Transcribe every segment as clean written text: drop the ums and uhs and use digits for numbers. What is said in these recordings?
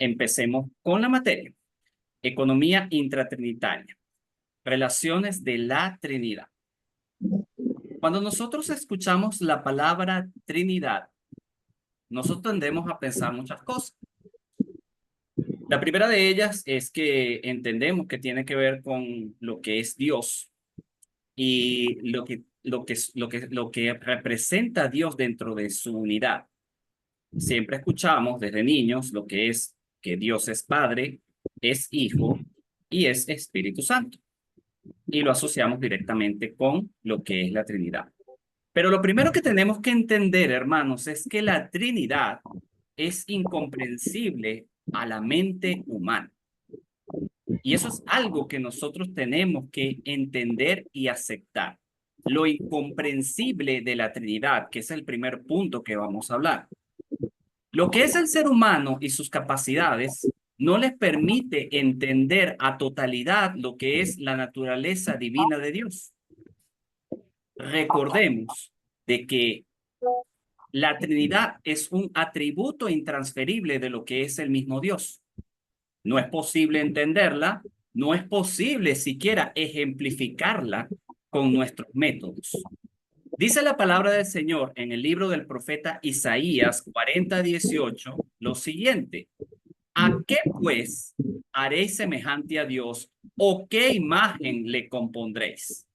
Empecemos con la materia. Economía intratrinitaria. Relaciones de la Trinidad. Cuando nosotros escuchamos la palabra Trinidad, nosotros tendemos a pensar muchas cosas. La primera de ellas es que entendemos que tiene que ver con lo que es Dios y lo que representa a Dios dentro de su unidad. Siempre escuchamos desde niños lo que es que Dios es Padre, es Hijo y es Espíritu Santo. Y lo asociamos directamente con lo que es la Trinidad. Pero lo primero que tenemos que entender, hermanos, es que la Trinidad es incomprensible a la mente humana. Y eso es algo que nosotros tenemos que entender y aceptar. Lo incomprensible de la Trinidad, que es el primer punto que vamos a hablar. Lo que es el ser humano y sus capacidades no les permite entender a totalidad lo que es la naturaleza divina de Dios. Recordemos de que la Trinidad es un atributo intransferible de lo que es el mismo Dios. No es posible entenderla, no es posible siquiera ejemplificarla con nuestros métodos. Dice la palabra del Señor en el libro del profeta Isaías 40:18 lo siguiente: ¿a qué pues haréis semejante a Dios o qué imagen le compondréis?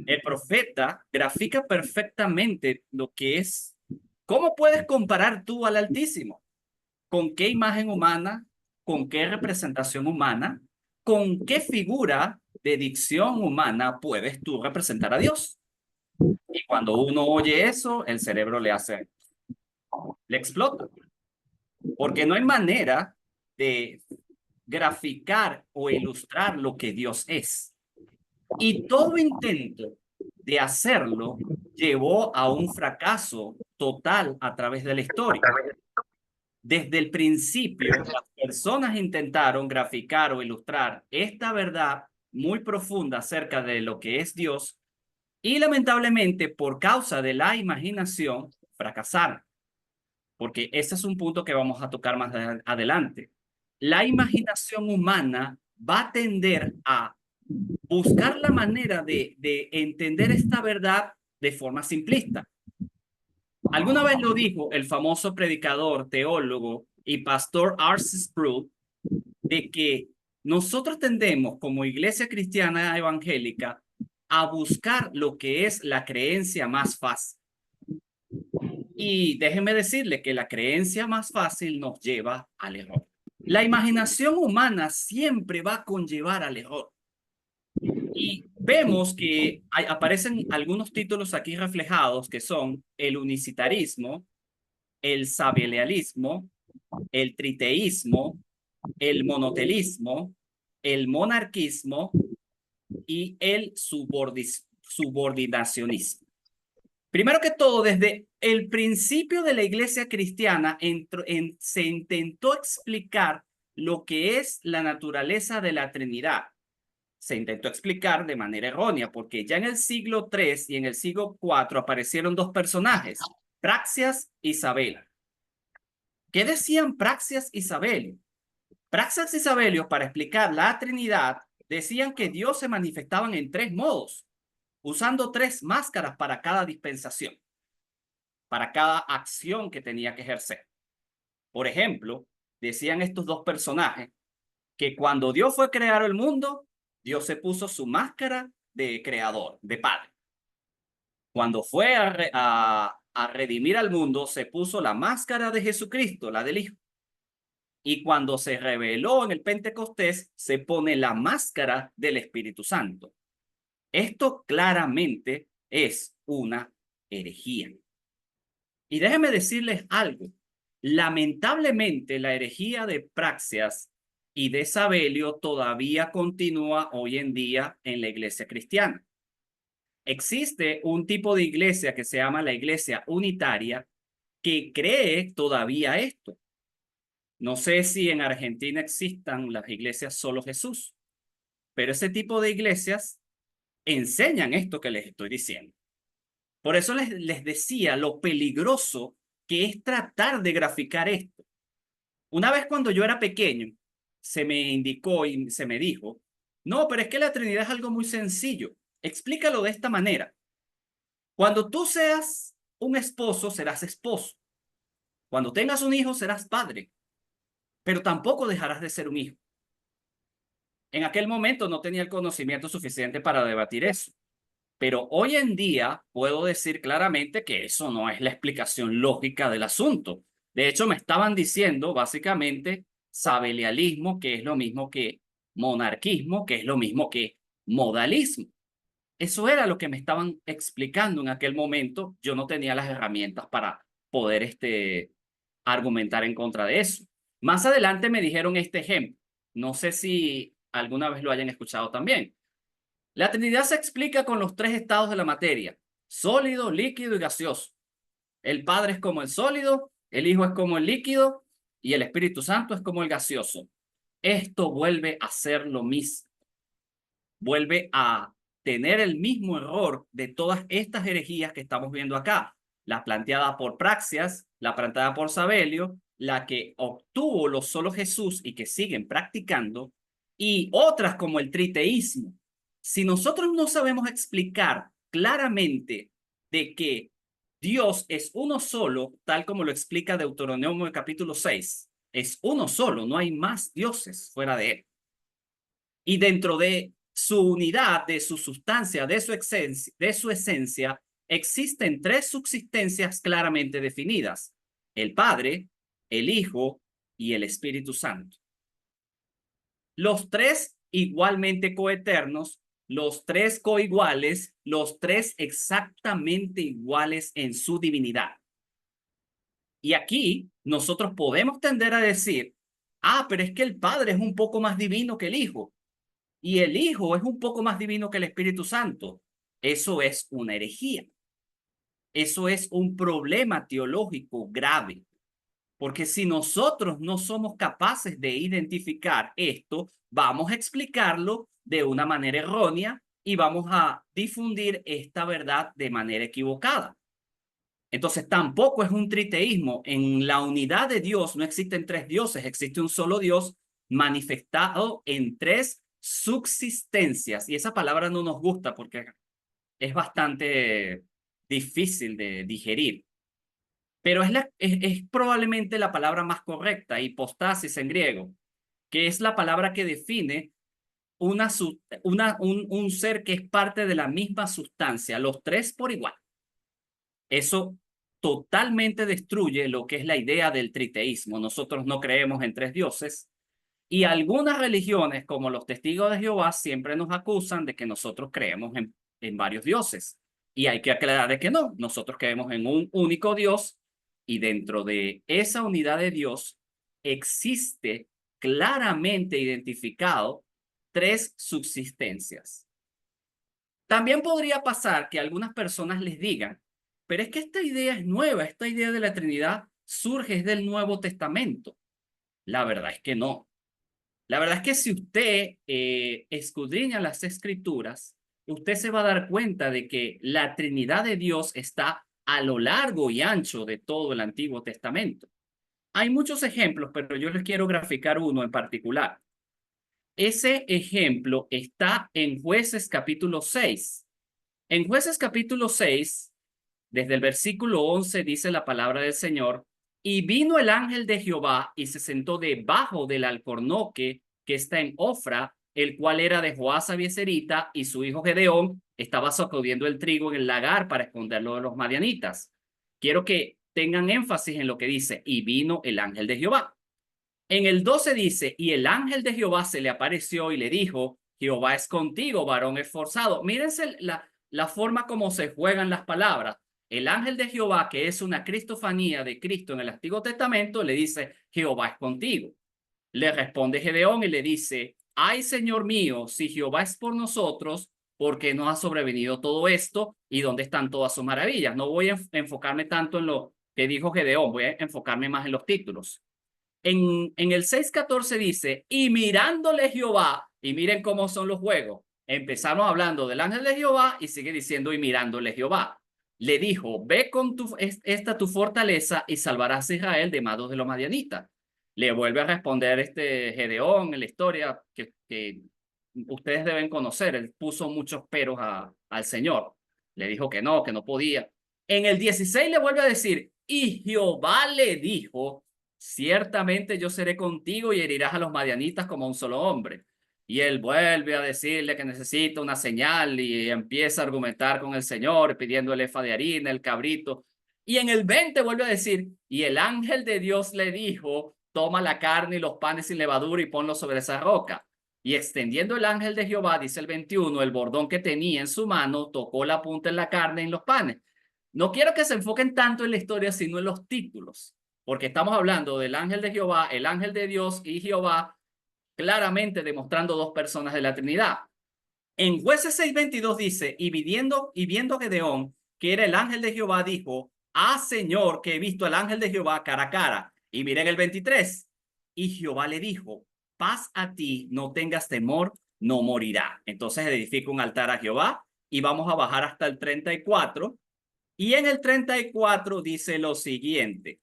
El profeta grafica perfectamente lo que es. ¿Cómo puedes comparar tú al Altísimo? ¿Con qué imagen humana? ¿Con qué representación humana? ¿Con qué figura de dicción humana puedes tú representar a Dios? Y cuando uno oye eso, el cerebro le explota, porque no hay manera de graficar o ilustrar lo que Dios es. Y todo intento de hacerlo llevó a un fracaso total a través de la historia. Desde el principio, las personas intentaron graficar o ilustrar esta verdad muy profunda acerca de lo que es Dios y lamentablemente por causa de la imaginación fracasaron, porque ese es un punto que vamos a tocar más adelante. La imaginación humana va a tender a buscar la manera de entender esta verdad de forma simplista. Alguna vez lo dijo el famoso predicador, teólogo y pastor R.C. Sproul, de que nosotros tendemos como iglesia cristiana evangélica a buscar lo que es la creencia más fácil. Y déjenme decirle que la creencia más fácil nos lleva al error. La imaginación humana siempre va a conllevar al error. Y vemos que aparecen algunos títulos aquí reflejados que son el unicitarismo, el sabelianismo, el triteísmo, el monotelismo, el monarquismo y el subordinacionismo. Primero que todo, desde el principio de la iglesia cristiana se intentó explicar lo que es la naturaleza de la Trinidad. Se intentó explicar de manera errónea, porque ya en el siglo III y en el siglo IV aparecieron dos personajes, Praxias y Sabelio. ¿Qué decían Praxias y Sabelio? Praxas y Sabelio, para explicar la Trinidad, decían que Dios se manifestaban en tres modos, usando tres máscaras para cada dispensación, para cada acción que tenía que ejercer. Por ejemplo, decían estos dos personajes que cuando Dios fue a crear el mundo, Dios se puso su máscara de creador, de padre. Cuando fue a redimir al mundo, se puso la máscara de Jesucristo, la del Hijo. Y cuando se reveló en el Pentecostés, se pone la máscara del Espíritu Santo. Esto claramente es una herejía. Y déjenme decirles algo. Lamentablemente, la herejía de Praxias y de Sabelio todavía continúa hoy en día en la iglesia cristiana. Existe un tipo de iglesia que se llama la iglesia unitaria que cree todavía esto. No sé si en Argentina existan las iglesias Solo Jesús, pero ese tipo de iglesias enseñan esto que les estoy diciendo. Por eso les decía lo peligroso que es tratar de graficar esto. Una vez cuando yo era pequeño, se me indicó y se me dijo, no, pero es que la Trinidad es algo muy sencillo. Explícalo de esta manera. Cuando tú seas un esposo, serás esposo. Cuando tengas un hijo, serás padre, pero tampoco dejarás de ser un hijo. En aquel momento no tenía el conocimiento suficiente para debatir eso, pero hoy en día puedo decir claramente que eso no es la explicación lógica del asunto. De hecho, me estaban diciendo básicamente sabelialismo, que es lo mismo que monarquismo, que es lo mismo que modalismo. Eso era lo que me estaban explicando en aquel momento. Yo no tenía las herramientas para poder argumentar en contra de eso. Más adelante me dijeron este ejemplo. No sé si alguna vez lo hayan escuchado también. La Trinidad se explica con los tres estados de la materia: sólido, líquido y gaseoso. El Padre es como el sólido, el Hijo es como el líquido y el Espíritu Santo es como el gaseoso. Esto vuelve a ser lo mismo. Vuelve a tener el mismo error de todas estas herejías que estamos viendo acá. La planteada por Praxias, la planteada por Sabelio, la que obtuvo los solo Jesús y que siguen practicando, y otras como el triteísmo. Si nosotros no sabemos explicar claramente de que Dios es uno solo, tal como lo explica Deuteronomio capítulo 6, es uno solo, no hay más dioses fuera de él. Y dentro de su unidad, de su sustancia, de su esencia, existen tres subsistencias claramente definidas: el Padre, el Hijo y el Espíritu Santo. Los tres igualmente coeternos, los tres coiguales, los tres exactamente iguales en su divinidad. Y aquí nosotros podemos tender a decir, pero es que el Padre es un poco más divino que el Hijo y el Hijo es un poco más divino que el Espíritu Santo. Eso es una herejía. Eso es un problema teológico grave. Porque si nosotros no somos capaces de identificar esto, vamos a explicarlo de una manera errónea y vamos a difundir esta verdad de manera equivocada. Entonces tampoco es un triteísmo. En la unidad de Dios no existen tres dioses, existe un solo Dios manifestado en tres subsistencias. Y esa palabra no nos gusta porque es bastante difícil de digerir. Pero es probablemente la palabra más correcta, hipostasis en griego, que es la palabra que define un ser que es parte de la misma sustancia, los tres por igual. Eso totalmente destruye lo que es la idea del triteísmo. Nosotros no creemos en tres dioses y algunas religiones, como los testigos de Jehová, siempre nos acusan de que nosotros creemos en varios dioses. Y hay que aclarar de que no, nosotros creemos en un único Dios y dentro de esa unidad de Dios existe claramente identificado tres subsistencias. También podría pasar que algunas personas les digan, pero es que esta idea es nueva, esta idea de la Trinidad surge desde el Nuevo Testamento. La verdad es que no. La verdad es que si usted escudriña las Escrituras, usted se va a dar cuenta de que la Trinidad de Dios está a lo largo y ancho de todo el Antiguo Testamento. Hay muchos ejemplos, pero yo les quiero graficar uno en particular. Ese ejemplo está en Jueces capítulo 6. En Jueces capítulo 6, desde el versículo 11, dice la palabra del Señor: y vino el ángel de Jehová y se sentó debajo del alcornoque que está en Ofra, el cual era de Joás Abieserita, y su hijo Gedeón estaba sacudiendo el trigo en el lagar para esconderlo de los madianitas. Quiero que tengan énfasis en lo que dice, y vino el ángel de Jehová. En el 12 dice, y el ángel de Jehová se le apareció y le dijo: Jehová es contigo, varón esforzado. Mírense la forma como se juegan las palabras. El ángel de Jehová, que es una cristofanía de Cristo en el Antiguo Testamento, le dice: Jehová es contigo. Le responde Gedeón y le dice: ay, Señor mío, si Jehová es por nosotros, ¿por qué nos ha sobrevenido todo esto? ¿Y dónde están todas sus maravillas? No voy a enfocarme tanto en lo que dijo Gedeón, voy a enfocarme más en los títulos. En el 6:14 dice, y mirándole Jehová, y miren cómo son los juegos, empezamos hablando del ángel de Jehová y sigue diciendo, y mirándole Jehová, le dijo: ve con esta tu fortaleza y salvarás a Israel de manos de los madianitas. Le vuelve a responder Gedeón en la historia que ustedes deben conocer. Él puso muchos peros al Señor. Le dijo que no podía. En el 16 le vuelve a decir, y Jehová le dijo, ciertamente yo seré contigo y herirás a los madianitas como a un solo hombre. Y él vuelve a decirle que necesita una señal y empieza a argumentar con el Señor pidiendo el efa de harina, el cabrito. Y en el 20 vuelve a decir, y el ángel de Dios le dijo, toma la carne y los panes sin levadura y ponlos sobre esa roca. Y extendiendo el ángel de Jehová, dice el 21, el bordón que tenía en su mano, tocó la punta en la carne y en los panes. No quiero que se enfoquen tanto en la historia, sino en los títulos, porque estamos hablando del ángel de Jehová, el ángel de Dios y Jehová, claramente demostrando dos personas de la Trinidad. En Jueces 6:22 dice, y viendo Gedeón, que era el ángel de Jehová, dijo, Señor, que he visto al ángel de Jehová cara a cara. Y miren el 23, y Jehová le dijo, paz a ti, no tengas temor, no morirá. Entonces edifica un altar a Jehová y vamos a bajar hasta el 34. Y en el 34 dice lo siguiente,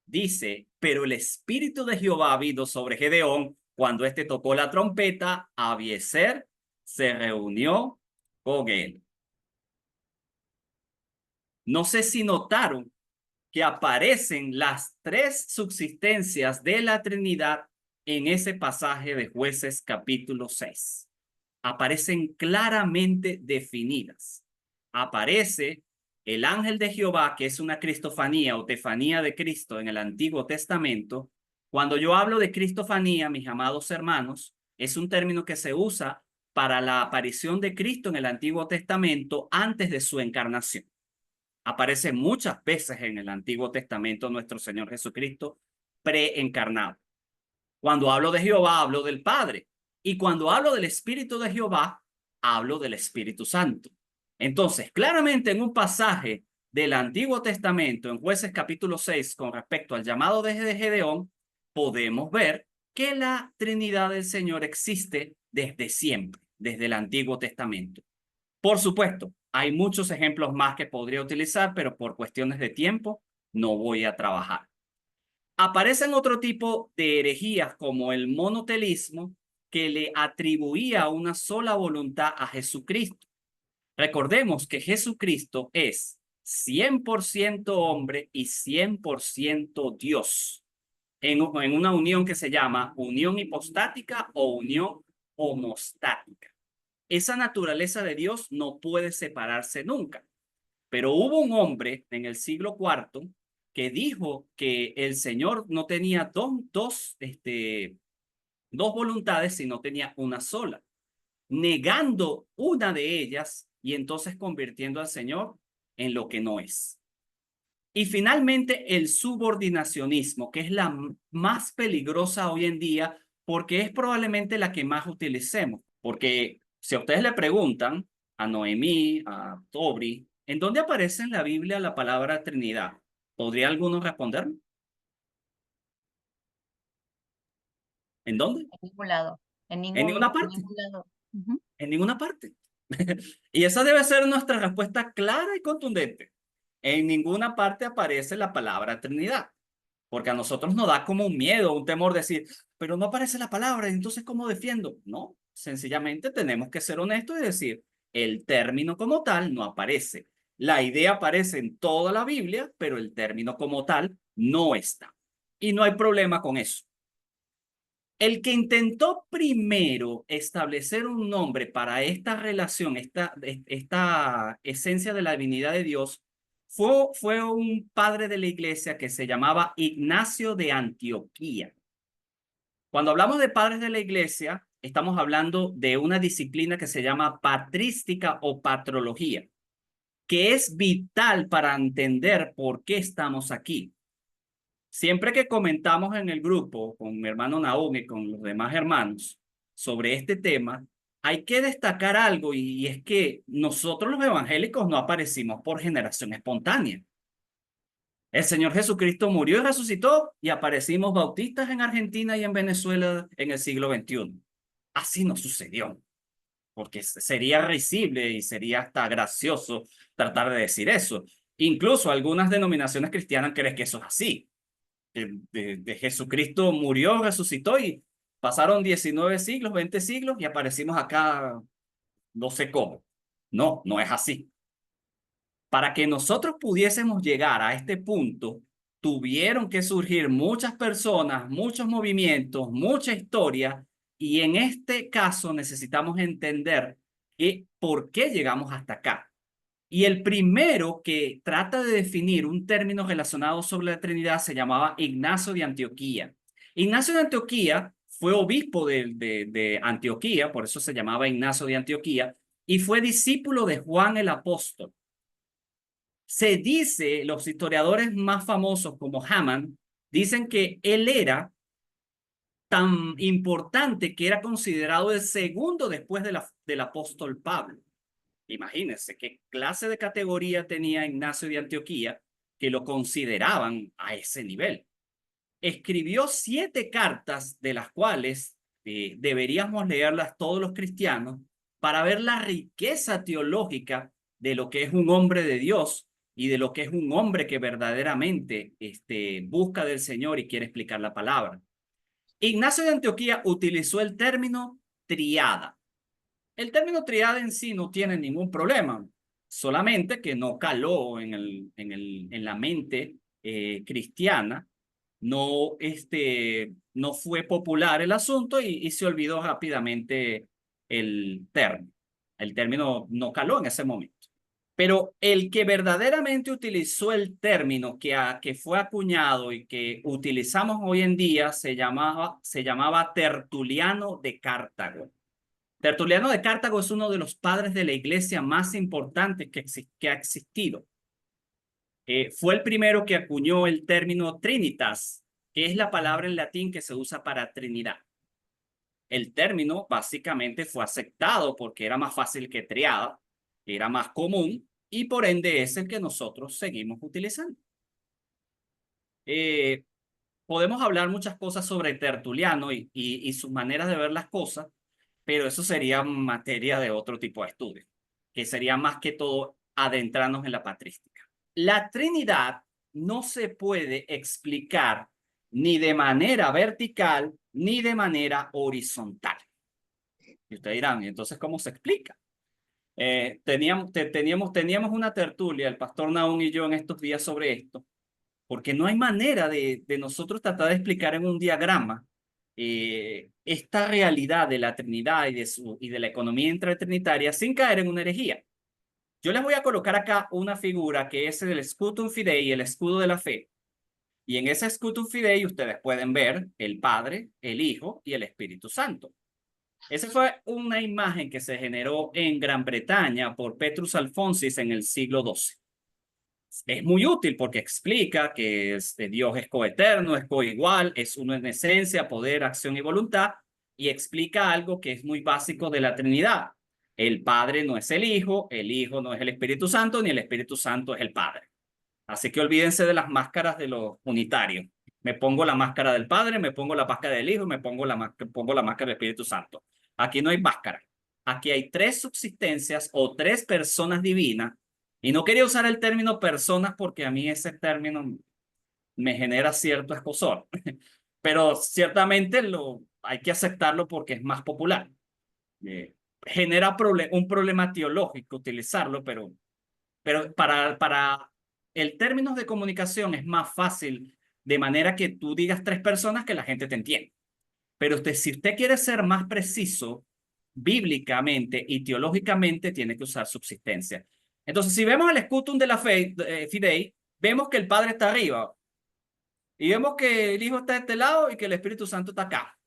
dice, pero el espíritu de Jehová vino sobre Gedeón cuando éste tocó la trompeta, Abiezer se reunió con él. No sé si notaron que aparecen las tres subsistencias de la Trinidad en ese pasaje de Jueces capítulo 6. Aparecen claramente definidas. Aparece el ángel de Jehová, que es una cristofanía o tefanía de Cristo en el Antiguo Testamento. Cuando yo hablo de cristofanía, mis amados hermanos, es un término que se usa para la aparición de Cristo en el Antiguo Testamento antes de su encarnación. Aparece muchas veces en el Antiguo Testamento nuestro Señor Jesucristo preencarnado. Cuando hablo de Jehová, hablo del Padre. Y cuando hablo del Espíritu de Jehová, hablo del Espíritu Santo. Entonces, claramente en un pasaje del Antiguo Testamento, en Jueces capítulo 6, con respecto al llamado de Gedeón, podemos ver que la Trinidad del Señor existe desde siempre, desde el Antiguo Testamento. Por supuesto, hay muchos ejemplos más que podría utilizar, pero por cuestiones de tiempo no voy a trabajar. Aparecen otro tipo de herejías como el monotelismo que le atribuía una sola voluntad a Jesucristo. Recordemos que Jesucristo es 100% hombre y 100% Dios en una unión que se llama unión hipostática o unión homostática. Esa naturaleza de Dios no puede separarse nunca. Pero hubo un hombre en el siglo IV que dijo que el Señor no tenía dos voluntades, sino tenía una sola, negando una de ellas y entonces convirtiendo al Señor en lo que no es. Y finalmente el subordinacionismo, que es la más peligrosa hoy en día porque es probablemente la que más utilicemos. Porque si a ustedes le preguntan a Noemí, a Tobri, ¿en dónde aparece en la Biblia la palabra Trinidad? ¿Podría alguno responder? ¿En dónde? En ningún lado. En ninguna En parte. ningún lado. Uh-huh. En ninguna parte. Y esa debe ser nuestra respuesta clara y contundente. En ninguna parte aparece la palabra Trinidad. Porque a nosotros nos da como un miedo, un temor decir, pero no aparece la palabra, entonces ¿cómo defiendo? No, sencillamente tenemos que ser honestos y decir, el término como tal no aparece. La idea aparece en toda la Biblia, pero el término como tal no está. Y no hay problema con eso. El que intentó primero establecer un nombre para esta relación, esta esencia de la divinidad de Dios, fue un padre de la iglesia que se llamaba Ignacio de Antioquía. Cuando hablamos de padres de la iglesia, estamos hablando de una disciplina que se llama patrística o patrología, que es vital para entender por qué estamos aquí. Siempre que comentamos en el grupo con mi hermano Nahum y con los demás hermanos sobre este tema, hay que destacar algo y es que nosotros los evangélicos no aparecimos por generación espontánea. El Señor Jesucristo murió y resucitó y aparecimos bautistas en Argentina y en Venezuela en el siglo XXI. Así no sucedió, porque sería risible y sería hasta gracioso tratar de decir eso. Incluso algunas denominaciones cristianas creen que eso es así. de Jesucristo murió, resucitó y pasaron 19 siglos, 20 siglos y aparecimos acá, no sé cómo. No, no es así. Para que nosotros pudiésemos llegar a este punto, tuvieron que surgir muchas personas, muchos movimientos, mucha historia, y en este caso necesitamos entender por qué llegamos hasta acá. Y el primero que trata de definir un término relacionado sobre la Trinidad se llamaba Ignacio de Antioquía. Ignacio de Antioquía fue obispo de Antioquía, por eso se llamaba Ignacio de Antioquía, y fue discípulo de Juan el Apóstol. Se dice, los historiadores más famosos como Hammond, dicen que él era tan importante que era considerado el segundo después del apóstol Pablo. Imagínense qué clase de categoría tenía Ignacio de Antioquía que lo consideraban a ese nivel. Escribió 7 cartas, de las cuales deberíamos leerlas todos los cristianos para ver la riqueza teológica de lo que es un hombre de Dios y de lo que es un hombre que verdaderamente busca del Señor y quiere explicar la palabra. Ignacio de Antioquía utilizó el término triada. El término triada en sí no tiene ningún problema, solamente que no caló en la mente cristiana, no fue popular el asunto y se olvidó rápidamente el término. El término no caló en ese momento. Pero el que verdaderamente utilizó el término que fue acuñado y que utilizamos hoy en día se llamaba Tertuliano de Cartago. Tertuliano de Cartago es uno de los padres de la iglesia más importantes que ha existido. Fue el primero que acuñó el término Trinitas, que es la palabra en latín que se usa para Trinidad. El término básicamente fue aceptado porque era más fácil que triada, era más común y por ende es el que nosotros seguimos utilizando. Podemos hablar muchas cosas sobre Tertuliano y sus maneras de ver las cosas, pero eso sería materia de otro tipo de estudio, que sería más que todo adentrarnos en la patrística. La Trinidad no se puede explicar ni de manera vertical ni de manera horizontal. Y ustedes dirán, ¿y entonces cómo se explica? Teníamos una tertulia, el pastor Naún y yo, en estos días sobre esto, porque no hay manera de nosotros tratar de explicar en un diagrama esta realidad de la Trinidad y de la economía intratrinitaria sin caer en una herejía. Yo les voy a colocar acá una figura que es el Scutum Fidei, el escudo de la fe. Y en ese Scutum Fidei ustedes pueden ver el Padre, el Hijo y el Espíritu Santo. Esa fue una imagen que se generó en Gran Bretaña por Petrus Alfonsis en el siglo XII. Es muy útil porque explica que Dios es coeterno, es coigual, es uno en esencia, poder, acción y voluntad, y explica algo que es muy básico de la Trinidad. El Padre no es el Hijo no es el Espíritu Santo, ni el Espíritu Santo es el Padre. Así que olvídense de las máscaras de los unitarios. Me pongo la máscara del Padre, me pongo la máscara del Hijo, pongo la máscara del Espíritu Santo. Aquí no hay máscara. Aquí hay 3 subsistencias o 3 personas divinas. Y no quería usar el término personas porque a mí ese término me genera cierto escozor. Pero ciertamente hay que aceptarlo porque es más popular. Genera un problema teológico utilizarlo, pero para el término de comunicación es más fácil, de manera que tú digas 3 personas que la gente te entiende. Pero si usted quiere ser más preciso bíblicamente y teológicamente, tiene que usar subsistencia. Entonces, si vemos el escutum de la fe, Fidei, vemos que el Padre está arriba y vemos que el Hijo está de este lado y que el Espíritu Santo está acá.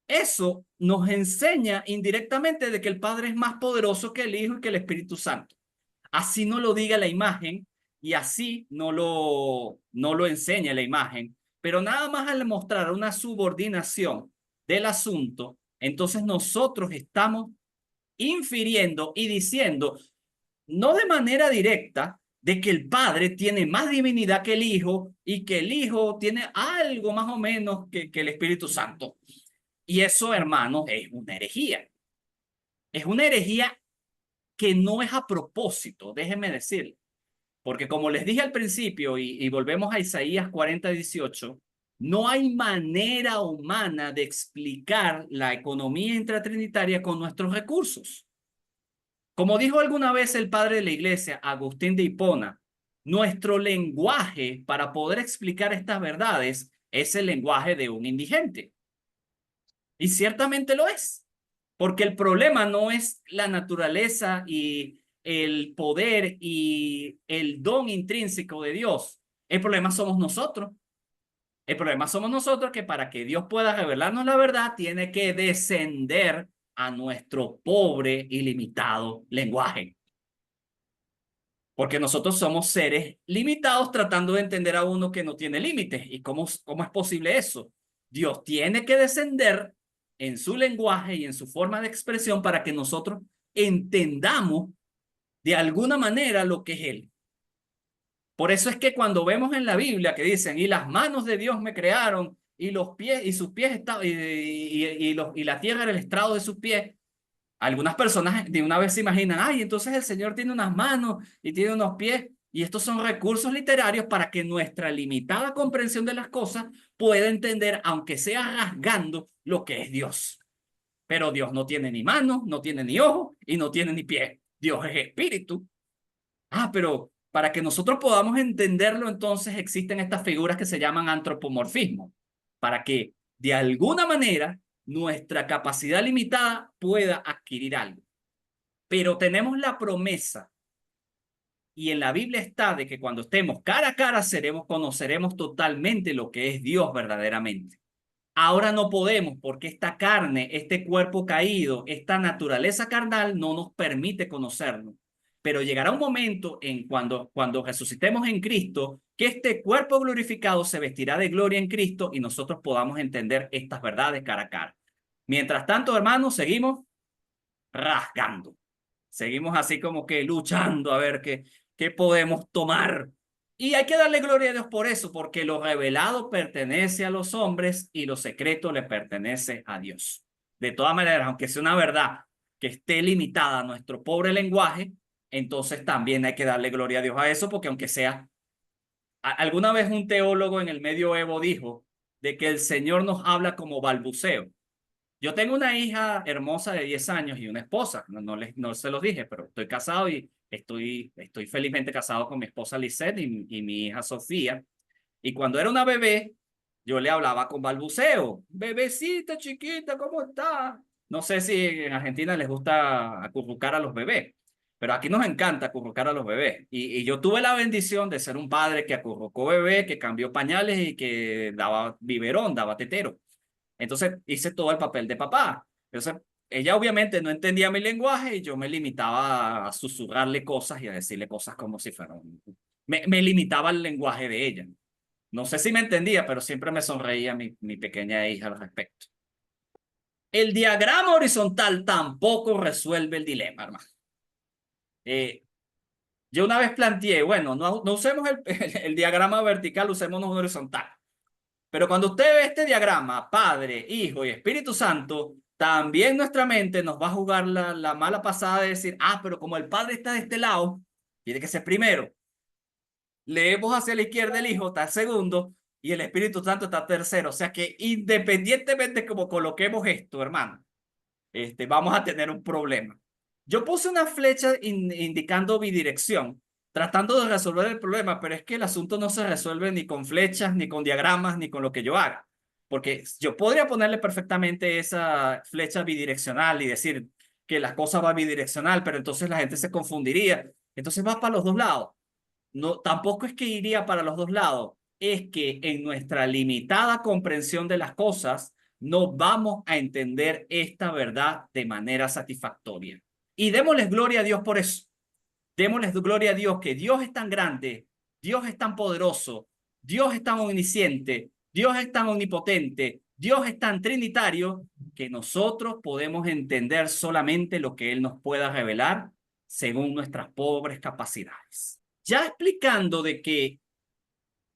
Eso nos enseña indirectamente de que el Padre es más poderoso que el Hijo y que el Espíritu Santo. Así no lo diga la imagen y así no lo enseña la imagen, pero nada más al mostrar una subordinación del asunto, entonces nosotros estamos infiriendo y diciendo, no de manera directa, de que el Padre tiene más divinidad que el Hijo y que el Hijo tiene algo más o menos que el Espíritu Santo. Y eso, hermanos, es una herejía. Es una herejía que no es a propósito, déjenme decir. Porque como les dije al principio, y volvemos a Isaías 40:18, no hay manera humana de explicar la economía intratrinitaria con nuestros recursos. Como dijo alguna vez el padre de la iglesia, Agustín de Hipona, nuestro lenguaje para poder explicar estas verdades es el lenguaje de un indigente. Y ciertamente lo es, porque el problema no es la naturaleza y el poder y el don intrínseco de Dios. El problema somos nosotros. El problema somos nosotros que para que Dios pueda revelarnos la verdad, tiene que descender a nuestro pobre y limitado lenguaje. Porque nosotros somos seres limitados tratando de entender a uno que no tiene límites. ¿Y cómo es posible eso? Dios tiene que descender en su lenguaje y en su forma de expresión para que nosotros entendamos de alguna manera lo que es Él. Por eso es que cuando vemos en la Biblia que dicen, y las manos de Dios me crearon, y los pies, y sus pies estaban, y la tierra era el estrado de sus pies, algunas personas de una vez se imaginan, ay, entonces el Señor tiene unas manos y tiene unos pies, y estos son recursos literarios para que nuestra limitada comprensión de las cosas pueda entender, aunque sea rasgando, lo que es Dios. Pero Dios no tiene ni manos, no tiene ni ojos y no tiene ni pies. Dios es espíritu. Ah, pero para que nosotros podamos entenderlo, entonces existen estas figuras que se llaman antropomorfismo, para que de alguna manera nuestra capacidad limitada pueda adquirir algo. Pero tenemos la promesa, y en la Biblia está, de que cuando estemos cara a cara conoceremos totalmente lo que es Dios verdaderamente. Ahora no podemos porque esta carne, este cuerpo caído, esta naturaleza carnal no nos permite conocerlo. Pero llegará un momento en cuando resucitemos en Cristo, que este cuerpo glorificado se vestirá de gloria en Cristo y nosotros podamos entender estas verdades cara a cara. Mientras tanto, hermanos, seguimos rasgando. Seguimos así como que luchando a ver qué podemos tomar. Y hay que darle gloria a Dios por eso, porque lo revelado pertenece a los hombres y lo secreto le pertenece a Dios. De todas maneras, aunque sea una verdad que esté limitada a nuestro pobre lenguaje, entonces también hay que darle gloria a Dios a eso, porque aunque sea, alguna vez un teólogo en el medioevo dijo de que el Señor nos habla como balbuceo. Yo tengo una hija hermosa de 10 años y una esposa. No se los dije, pero estoy casado y estoy felizmente casado con mi esposa Lisette y mi hija Sofía. Y cuando era una bebé, yo le hablaba con balbuceo. Bebecita chiquita, ¿cómo está? No sé si en Argentina les gusta acurrucar a los bebés, pero aquí nos encanta acurrucar a los bebés. Y yo tuve la bendición de ser un padre que acurrucó bebé, que cambió pañales y que daba biberón, daba tetero. Entonces hice todo el papel de papá. Entonces ella obviamente no entendía mi lenguaje y yo me limitaba a susurrarle cosas y a decirle cosas como si fueran... Me limitaba el lenguaje de ella. No sé si me entendía, pero siempre me sonreía mi pequeña hija al respecto. El diagrama horizontal tampoco resuelve el dilema, hermano. Eh, yo una vez planteé, bueno, no usemos el diagrama vertical, usemos uno horizontal. Pero cuando usted ve este diagrama, Padre, Hijo y Espíritu Santo, también nuestra mente nos va a jugar la mala pasada de decir, ah, pero como el Padre está de este lado, tiene que ser primero. Leemos hacia la izquierda el Hijo, está segundo, y el Espíritu Santo está tercero. O sea que independientemente de cómo coloquemos esto, hermano, vamos a tener un problema. Yo puse una flecha indicando bidirección, tratando de resolver el problema, pero es que el asunto no se resuelve ni con flechas, ni con diagramas, ni con lo que yo haga. Porque yo podría ponerle perfectamente esa flecha bidireccional y decir que la cosa va bidireccional, pero entonces la gente se confundiría. Entonces va para los dos lados. No, tampoco es que iría para los dos lados, es que en nuestra limitada comprensión de las cosas no vamos a entender esta verdad de manera satisfactoria. Y démosles gloria a Dios por eso. Démosles gloria a Dios que Dios es tan grande, Dios es tan poderoso, Dios es tan omnisciente, Dios es tan omnipotente, Dios es tan trinitario que nosotros podemos entender solamente lo que Él nos pueda revelar según nuestras pobres capacidades. Ya explicando de que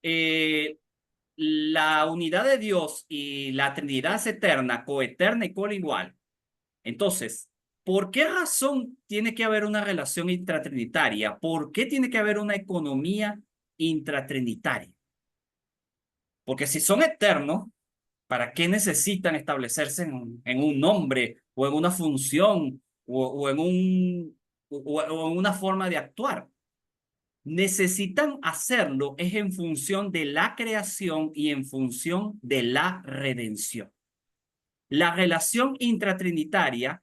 eh, la unidad de Dios y la Trinidad es eterna, coeterna y coigual. Entonces, ¿por qué razón tiene que haber una relación intratrinitaria? ¿Por qué tiene que haber una economía intratrinitaria? Porque si son eternos, ¿para qué necesitan establecerse en un nombre o en una función o en o en una forma de actuar? Necesitan hacerlo es en función de la creación y en función de la redención. La relación intratrinitaria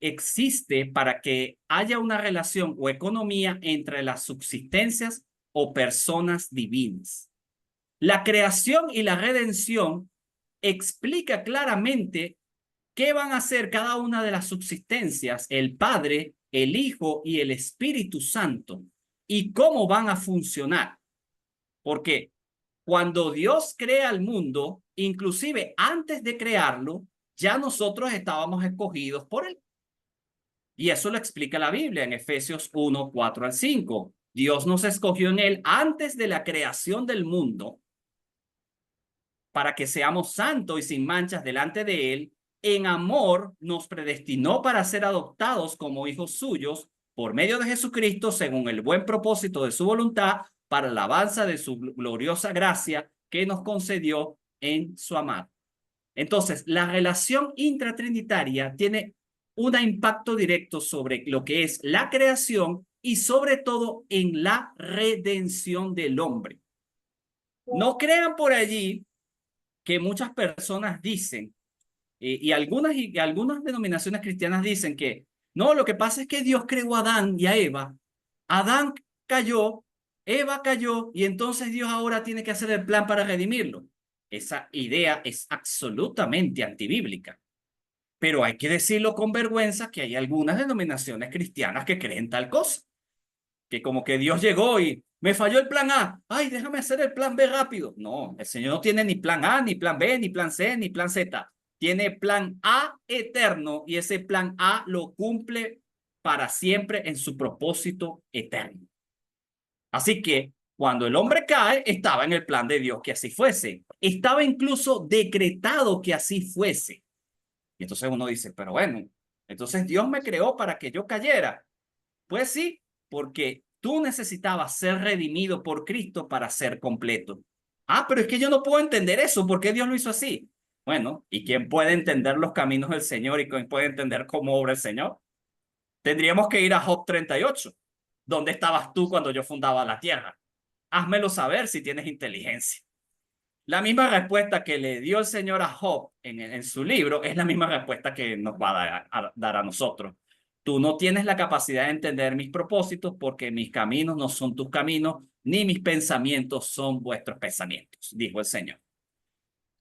existe para que haya una relación o economía entre las subsistencias o personas divinas. La creación y la redención explica claramente qué van a hacer cada una de las subsistencias, el Padre, el Hijo y el Espíritu Santo, y cómo van a funcionar. Porque cuando Dios crea el mundo, inclusive antes de crearlo, ya nosotros estábamos escogidos por Él. Y eso lo explica la Biblia en Efesios 1, 4 al 5. Dios nos escogió en Él antes de la creación del mundo para que seamos santos y sin manchas delante de Él. En amor nos predestinó para ser adoptados como hijos suyos por medio de Jesucristo según el buen propósito de su voluntad para la alabanza de su gloriosa gracia que nos concedió en su amado. Entonces, la relación intratrinitaria tiene un impacto directo sobre lo que es la creación y sobre todo en la redención del hombre. No crean por allí que muchas personas dicen, y algunas denominaciones cristianas dicen que no, lo que pasa es que Dios creó a Adán y a Eva. Adán cayó, Eva cayó, y entonces Dios ahora tiene que hacer el plan para redimirlo. Esa idea es absolutamente antibíblica. Pero hay que decirlo con vergüenza que hay algunas denominaciones cristianas que creen tal cosa. Que como que Dios llegó y me falló el plan A. Ay, déjame hacer el plan B rápido. No, el Señor no tiene ni plan A, ni plan B, ni plan C, ni plan Z. Tiene plan A eterno y ese plan A lo cumple para siempre en su propósito eterno. Así que cuando el hombre cae, estaba en el plan de Dios que así fuese. Estaba incluso decretado que así fuese. Y entonces uno dice, pero bueno, entonces Dios me creó para que yo cayera. Pues sí, porque tú necesitabas ser redimido por Cristo para ser completo. Ah, pero es que yo no puedo entender eso. ¿Por qué Dios lo hizo así? Bueno, ¿y quién puede entender los caminos del Señor y quién puede entender cómo obra el Señor? Tendríamos que ir a Job 38. ¿Dónde estabas tú cuando yo fundaba la tierra? Házmelo saber si tienes inteligencia. La misma respuesta que le dio el Señor a Job en su libro es la misma respuesta que nos va a dar a nosotros. Tú no tienes la capacidad de entender mis propósitos porque mis caminos no son tus caminos, ni mis pensamientos son vuestros pensamientos, dijo el Señor.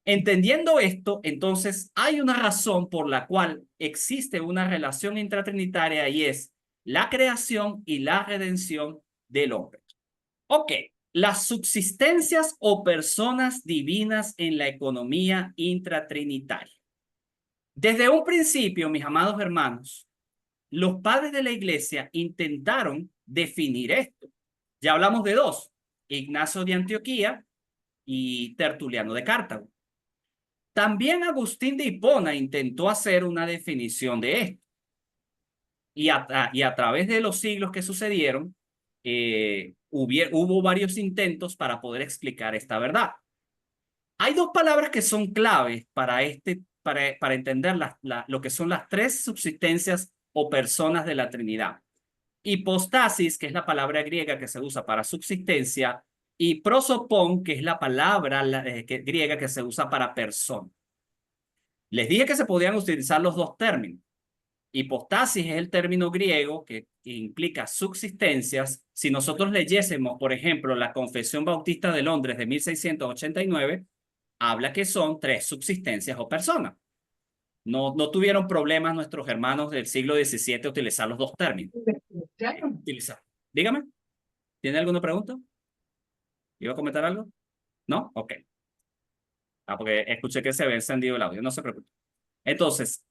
Entendiendo esto, entonces hay una razón por la cual existe una relación intratrinitaria y es la creación y la redención del hombre. Ok, las subsistencias o personas divinas en la economía intratrinitaria. Desde un principio, mis amados hermanos, los padres de la iglesia intentaron definir esto. Ya hablamos de dos, Ignacio de Antioquía y Tertuliano de Cartago. También Agustín de Hipona intentó hacer una definición de esto. Y a través de los siglos que sucedieron, hubo varios intentos para poder explicar esta verdad. Hay dos palabras que son claves para entender lo que son las tres subsistencias o personas de la Trinidad. Hipostasis, que es la palabra griega que se usa para subsistencia, y prosopon, que es la palabra griega que se usa para persona. Les dije que se podían utilizar los dos términos. Hipostasis es el término griego que implica subsistencias. Si nosotros leyésemos, por ejemplo, la Confesión Bautista de Londres de 1689, habla que son tres subsistencias o personas. No tuvieron problemas nuestros hermanos del siglo XVII utilizar los dos términos. Utilizar. Dígame, ¿tiene alguna pregunta? ¿Iba a comentar algo? ¿No? Ok. Porque escuché que se había encendido el audio, no se preocupe. Entonces,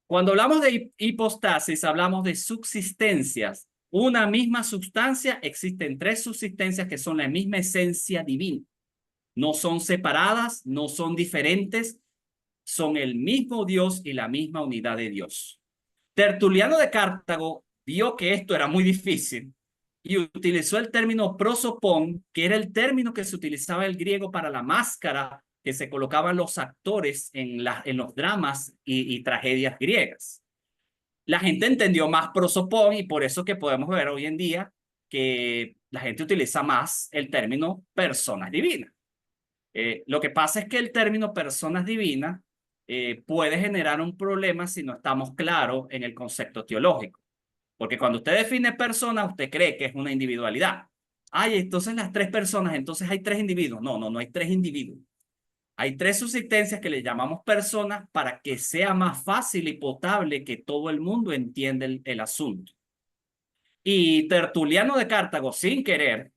cuando hablamos de hipostasis, hablamos de subsistencias. Una misma sustancia, existen tres subsistencias que son la misma esencia divina. No son separadas, no son diferentes, son el mismo Dios y la misma unidad de Dios. Tertuliano de Cartago vio que esto era muy difícil y utilizó el término prosopón, que era el término que se utilizaba en el griego para la máscara que se colocaban los actores en los dramas y tragedias griegas. La gente entendió más prosopón y por eso que podemos ver hoy en día que la gente utiliza más el término personas divinas. Lo que pasa es que el término personas divinas puede generar un problema si no estamos claros en el concepto teológico. Porque cuando usted define persona, usted cree que es una individualidad. Ay, entonces las tres personas, entonces hay tres individuos. No, no, no hay tres individuos. Hay tres subsistencias que le llamamos personas para que sea más fácil y potable que todo el mundo entienda el asunto. Y Tertuliano de Cartago, sin querer,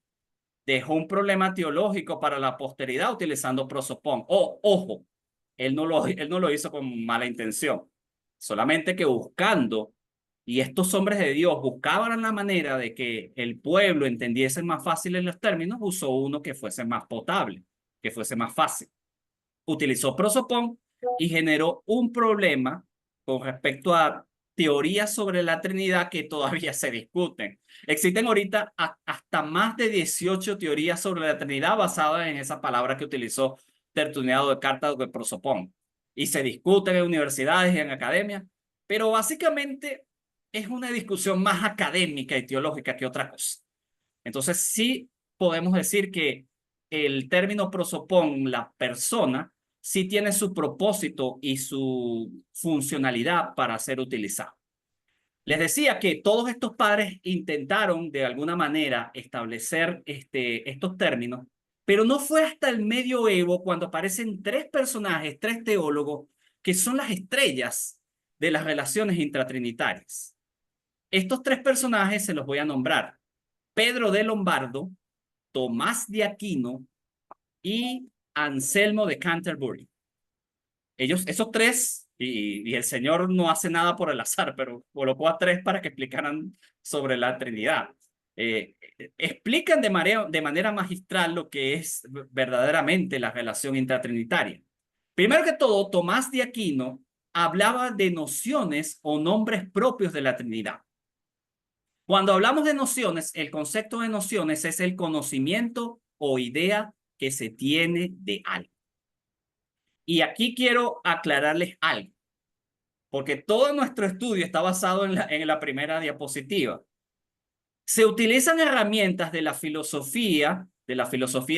dejó un problema teológico para la posteridad utilizando prosopón. Ojo, él no lo hizo con mala intención, solamente que buscando, y estos hombres de Dios buscaban la manera de que el pueblo entendiese más fácil en los términos, usó uno que fuese más potable, que fuese más fácil. Utilizó prosopón y generó un problema con respecto a teorías sobre la Trinidad que todavía se discuten. Existen ahorita hasta más de 18 teorías sobre la Trinidad basadas en esa palabra que utilizó Tertuliano de Cartago de prosopón. Y se discuten en universidades y en academias, pero básicamente es una discusión más académica y teológica que otra cosa. Entonces sí podemos decir que el término prosopón, la persona, sí tiene su propósito y su funcionalidad para ser utilizado. Les decía que todos estos padres intentaron de alguna manera establecer estos términos, pero no fue hasta el medioevo cuando aparecen tres personajes, tres teólogos, que son las estrellas de las relaciones intratrinitarias. Estos tres personajes se los voy a nombrar: Pedro de Lombardo, Tomás de Aquino y Anselmo de Canterbury. Esos tres, y el Señor no hace nada por el azar, pero colocó a tres para que explicaran sobre la Trinidad. Explican de manera magistral lo que es verdaderamente la relación intratrinitaria. Primero que todo, Tomás de Aquino hablaba de nociones o nombres propios de la Trinidad. Cuando hablamos de nociones, el concepto de nociones es el conocimiento o idea que se tiene de algo. Y aquí quiero aclararles algo, porque todo nuestro estudio está basado en la primera diapositiva. Se utilizan herramientas de la filosofía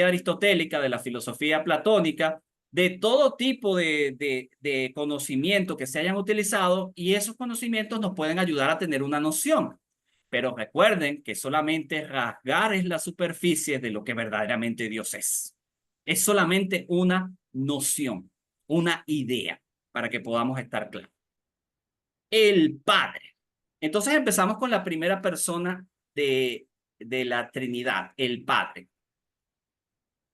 aristotélica, de la filosofía platónica, de todo tipo de conocimiento que se hayan utilizado, y esos conocimientos nos pueden ayudar a tener una noción. Pero recuerden que solamente rasgar es la superficie de lo que verdaderamente Dios es. Es solamente una noción, una idea, para que podamos estar claros. El Padre. Entonces empezamos con la primera persona de la Trinidad, el Padre.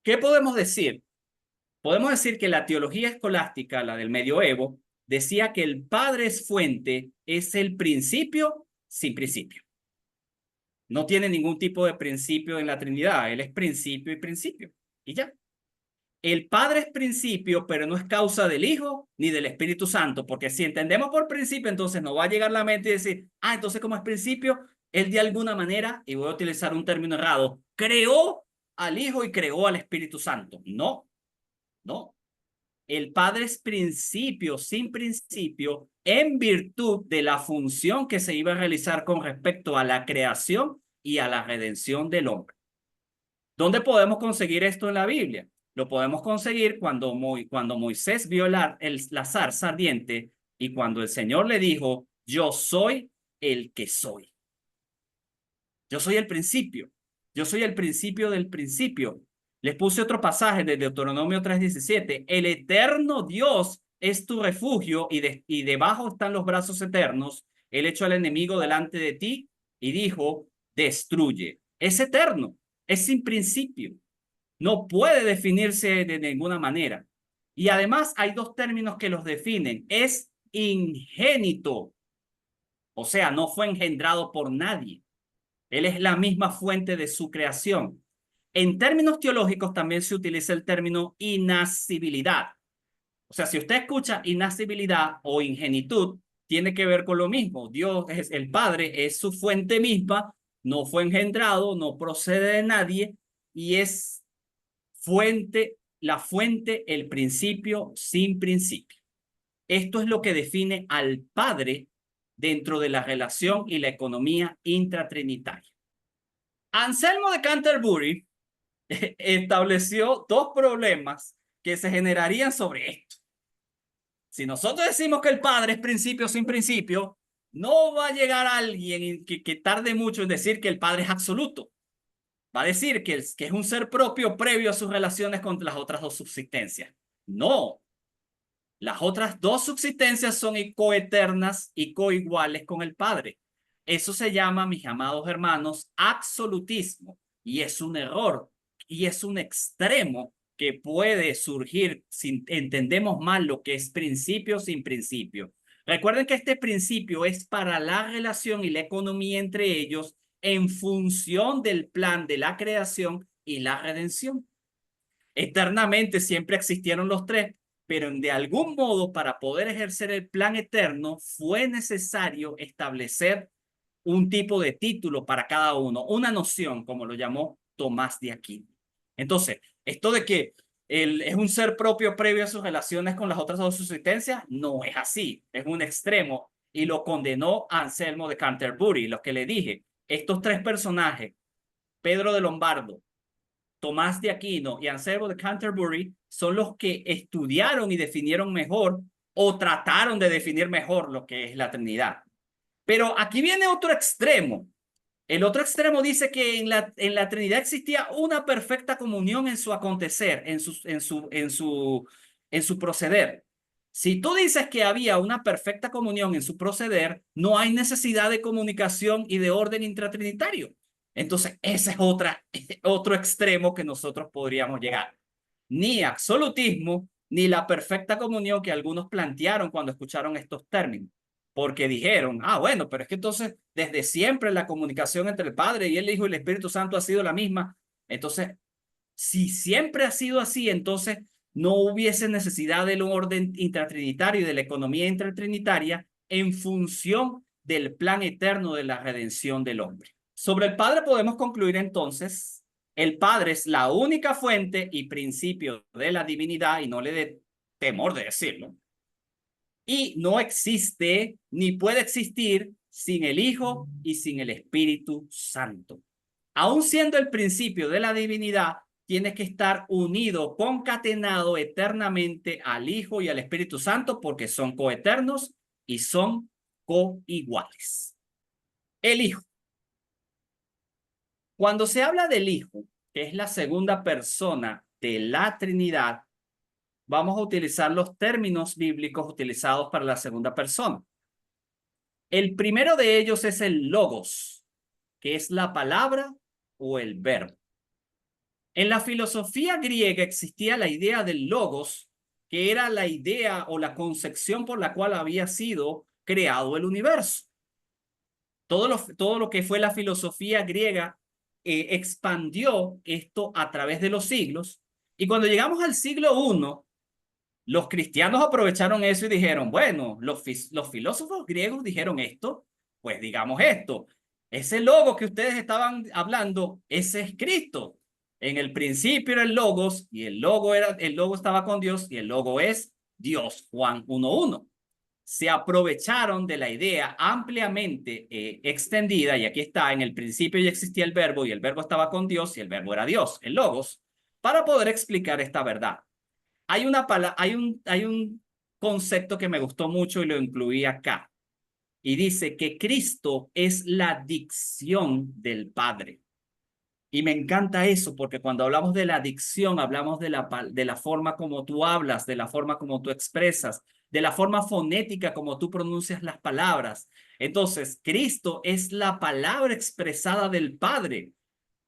¿Qué podemos decir? Podemos decir que la teología escolástica, la del medioevo, decía que el Padre es fuente, es el principio sin principio. No tiene ningún tipo de principio en la Trinidad. Él es principio y principio. Y ya. El Padre es principio, pero no es causa del Hijo ni del Espíritu Santo. Porque si entendemos por principio, entonces nos va a llegar la mente y decir, entonces como es principio, Él de alguna manera, y voy a utilizar un término errado, creó al Hijo y creó al Espíritu Santo. No, no. El Padre es principio sin principio en virtud de la función que se iba a realizar con respecto a la creación y a la redención del hombre. ¿Dónde podemos conseguir esto en la Biblia? Lo podemos conseguir cuando Moisés vio la zarza ardiente y cuando el Señor le dijo, yo soy el que soy. Yo soy el principio. Yo soy el principio del principio. Les puse otro pasaje de Deuteronomio 3:17. El eterno Dios es tu refugio y debajo están los brazos eternos. Él echó al enemigo delante de ti y dijo, destruye. Es eterno, es sin principio. No puede definirse de ninguna manera. Y además hay dos términos que los definen. Es ingénito, o sea, no fue engendrado por nadie. Él es la misma fuente de su creación. En términos teológicos también se utiliza el término inascibilidad. O sea, si usted escucha inascibilidad o ingenitud, tiene que ver con lo mismo. Dios es el Padre, es su fuente misma, no fue engendrado, no procede de nadie y es fuente, la fuente, el principio sin principio. Esto es lo que define al Padre dentro de la relación y la economía intratrinitaria. Anselmo de Canterbury estableció dos problemas que se generarían sobre esto. Si nosotros decimos que el Padre es principio sin principio, no va a llegar alguien que tarde mucho en decir que el Padre es absoluto. Va a decir que es un ser propio previo a sus relaciones con las otras dos subsistencias. No, las otras dos subsistencias son coeternas y coiguales con el Padre. Eso se llama, mis amados hermanos, absolutismo. Y es un error. Y es un extremo que puede surgir si entendemos mal lo que es principio sin principio. Recuerden que este principio es para la relación y la economía entre ellos en función del plan de la creación y la redención. Eternamente siempre existieron los tres, pero de algún modo para poder ejercer el plan eterno fue necesario establecer un tipo de título para cada uno, una noción, como lo llamó Tomás de Aquino. Entonces, esto de que él es un ser propio previo a sus relaciones con las otras dos subsistencias, no es así, es un extremo y lo condenó Anselmo de Canterbury, lo que le dije, estos tres personajes, Pedro de Lombardo, Tomás de Aquino y Anselmo de Canterbury son los que estudiaron y definieron mejor o trataron de definir mejor lo que es la Trinidad. Pero aquí viene otro extremo. El otro extremo dice que en la Trinidad existía una perfecta comunión en su acontecer, en su proceder. Si tú dices que había una perfecta comunión en su proceder, no hay necesidad de comunicación y de orden intratrinitario. Entonces, ese es otro extremo que nosotros podríamos llegar. Ni absolutismo, ni la perfecta comunión que algunos plantearon cuando escucharon estos términos. Porque dijeron, bueno, pero es que entonces desde siempre la comunicación entre el Padre y el Hijo y el Espíritu Santo ha sido la misma. Entonces, si siempre ha sido así, entonces no hubiese necesidad del orden intratrinitario y de la economía intratrinitaria en función del plan eterno de la redención del hombre. Sobre el Padre podemos concluir entonces, el Padre es la única fuente y principio de la divinidad, y no le dé temor de decirlo, y no existe ni puede existir sin el Hijo y sin el Espíritu Santo. Aun siendo el principio de la divinidad, tiene que estar unido, concatenado eternamente al Hijo y al Espíritu Santo porque son coeternos y son coiguales. El Hijo. Cuando se habla del Hijo, que es la segunda persona de la Trinidad, vamos a utilizar los términos bíblicos utilizados para la segunda persona. El primero de ellos es el logos, que es la palabra o el verbo. En la filosofía griega existía la idea del logos, que era la idea o la concepción por la cual había sido creado el universo. Todo lo que fue la filosofía griega expandió esto a través de los siglos. Y cuando llegamos al siglo I, los cristianos aprovecharon eso y dijeron, bueno, los filósofos griegos dijeron esto, pues digamos esto. Ese logo que ustedes estaban hablando, ese es Cristo. En el principio era el logos y el logo estaba con Dios y el logo es Dios, Juan 1:1. Se aprovecharon de la idea ampliamente extendida, y aquí está, en el principio ya existía el verbo y el verbo estaba con Dios y el verbo era Dios, el logos, para poder explicar esta verdad. Hay un concepto que me gustó mucho y lo incluí acá. Y dice que Cristo es la dicción del Padre. Y me encanta eso porque cuando hablamos de la dicción, hablamos de la forma como tú hablas, de la forma como tú expresas, de la forma fonética como tú pronuncias las palabras. Entonces, Cristo es la palabra expresada del Padre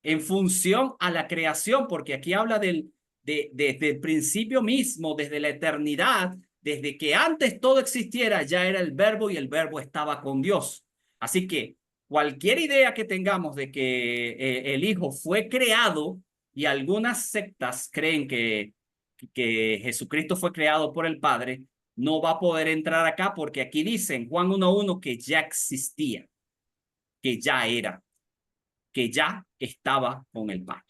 en función a la creación, porque aquí habla desde el principio mismo, desde la eternidad, desde que antes todo existiera, ya era el verbo y el verbo estaba con Dios. Así que cualquier idea que tengamos de que el Hijo fue creado, y algunas sectas creen que Jesucristo fue creado por el Padre, no va a poder entrar acá porque aquí dice en Juan 1:1 que ya existía, que ya era, que ya estaba con el Padre.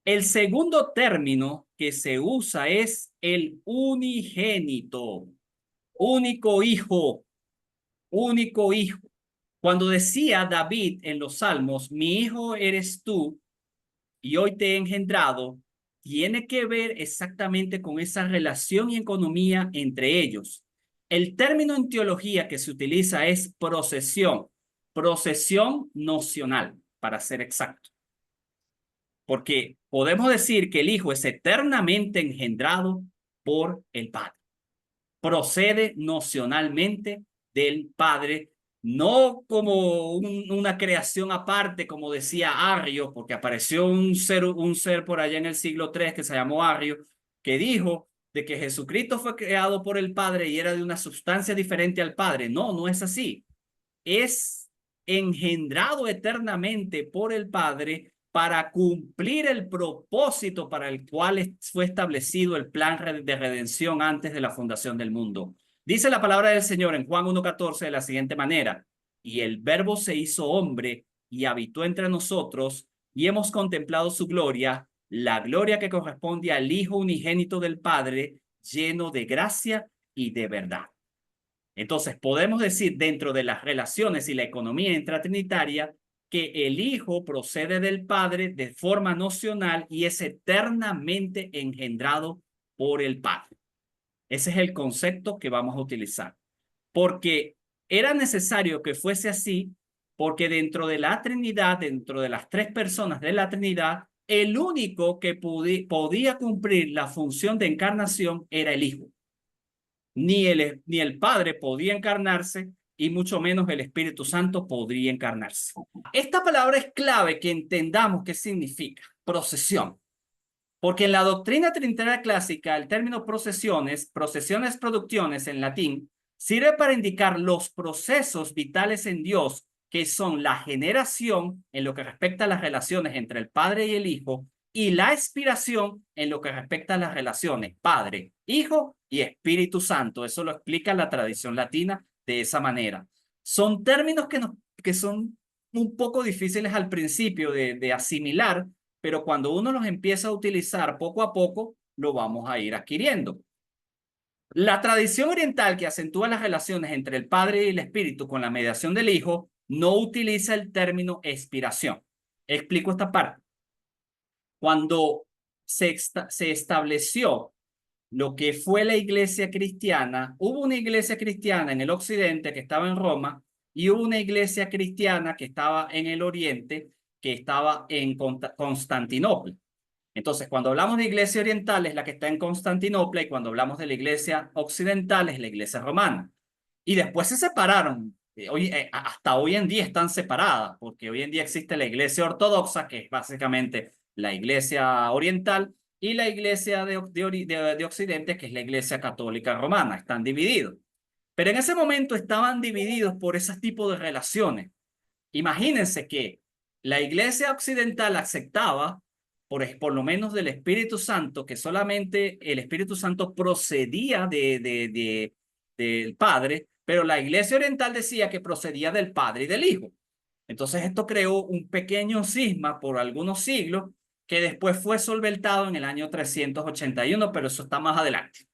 El segundo término que se usa es el unigénito, único hijo, único hijo. Cuando decía David en los Salmos, mi hijo eres tú y hoy te he engendrado, tiene que ver exactamente con esa relación y economía entre ellos. El término en teología que se utiliza es procesión nocional, para ser exacto. Porque podemos decir que el Hijo es eternamente engendrado por el Padre. Procede nocionalmente del Padre, no como una creación aparte, como decía Arrio, porque apareció un ser por allá en el siglo III que se llamó Arrio, que dijo de que Jesucristo fue creado por el Padre y era de una sustancia diferente al Padre. No, no es así. Es engendrado eternamente por el Padre para cumplir el propósito para el cual fue establecido el plan de redención antes de la fundación del mundo. Dice la palabra del Señor en Juan 1:14 de la siguiente manera: y el Verbo se hizo hombre y habitó entre nosotros, y hemos contemplado su gloria, la gloria que corresponde al Hijo unigénito del Padre, lleno de gracia y de verdad. Entonces, podemos decir dentro de las relaciones y la economía intratrinitaria que el Hijo procede del Padre de forma nocional y es eternamente engendrado por el Padre. Ese es el concepto que vamos a utilizar. Porque era necesario que fuese así, porque dentro de la Trinidad, dentro de las tres personas de la Trinidad, el único que podía cumplir la función de encarnación era el Hijo. Ni el Padre podía encarnarse y mucho menos el Espíritu Santo podría encarnarse. Esta palabra es clave que entendamos qué significa procesión, porque en la doctrina trinitaria clásica el término procesiones productiones en latín, sirve para indicar los procesos vitales en Dios, que son la generación en lo que respecta a las relaciones entre el Padre y el Hijo, y la expiración en lo que respecta a las relaciones Padre, Hijo y Espíritu Santo. Eso lo explica la tradición latina de esa manera. Son términos que son un poco difíciles al principio de asimilar, pero cuando uno los empieza a utilizar poco a poco, lo vamos a ir adquiriendo. La tradición oriental que acentúa las relaciones entre el Padre y el Espíritu con la mediación del Hijo no utiliza el término expiración. Explico esta parte. Cuando se estableció lo que fue la iglesia cristiana, hubo una iglesia cristiana en el occidente que estaba en Roma y hubo una iglesia cristiana que estaba en el oriente, que estaba en Constantinopla. Entonces, cuando hablamos de iglesia oriental es la que está en Constantinopla y cuando hablamos de la iglesia occidental es la iglesia romana. Y después se separaron. Hasta hoy en día están separadas, porque hoy en día existe la iglesia ortodoxa, que es básicamente la iglesia oriental, y la iglesia de Occidente, que es la iglesia católica romana. Están divididos. Pero en ese momento estaban divididos por ese tipo de relaciones. Imagínense que la iglesia occidental aceptaba, por lo menos del Espíritu Santo, que solamente el Espíritu Santo procedía del Padre, pero la iglesia oriental decía que procedía del Padre y del Hijo. Entonces esto creó un pequeño cisma por algunos siglos que después fue solventado en el año 381, pero eso está más adelante.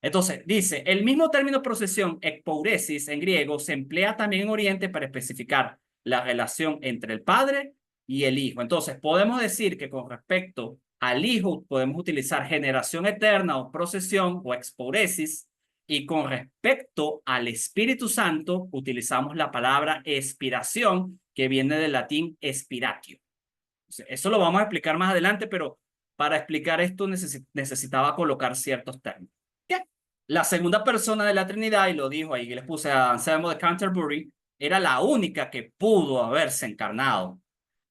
Entonces, dice, el mismo término procesión, ekpouresis en griego, se emplea también en Oriente para especificar la relación entre el Padre y el Hijo. Entonces, podemos decir que con respecto al Hijo podemos utilizar generación eterna o procesión o ekpouresis, y con respecto al Espíritu Santo utilizamos la palabra expiración, que viene del latín expiratio. Eso lo vamos a explicar más adelante, pero para explicar esto necesitaba colocar ciertos términos. ¿Qué? La segunda persona de la Trinidad, y lo dijo ahí, que les puse a Anselmo de Canterbury, era la única que pudo haberse encarnado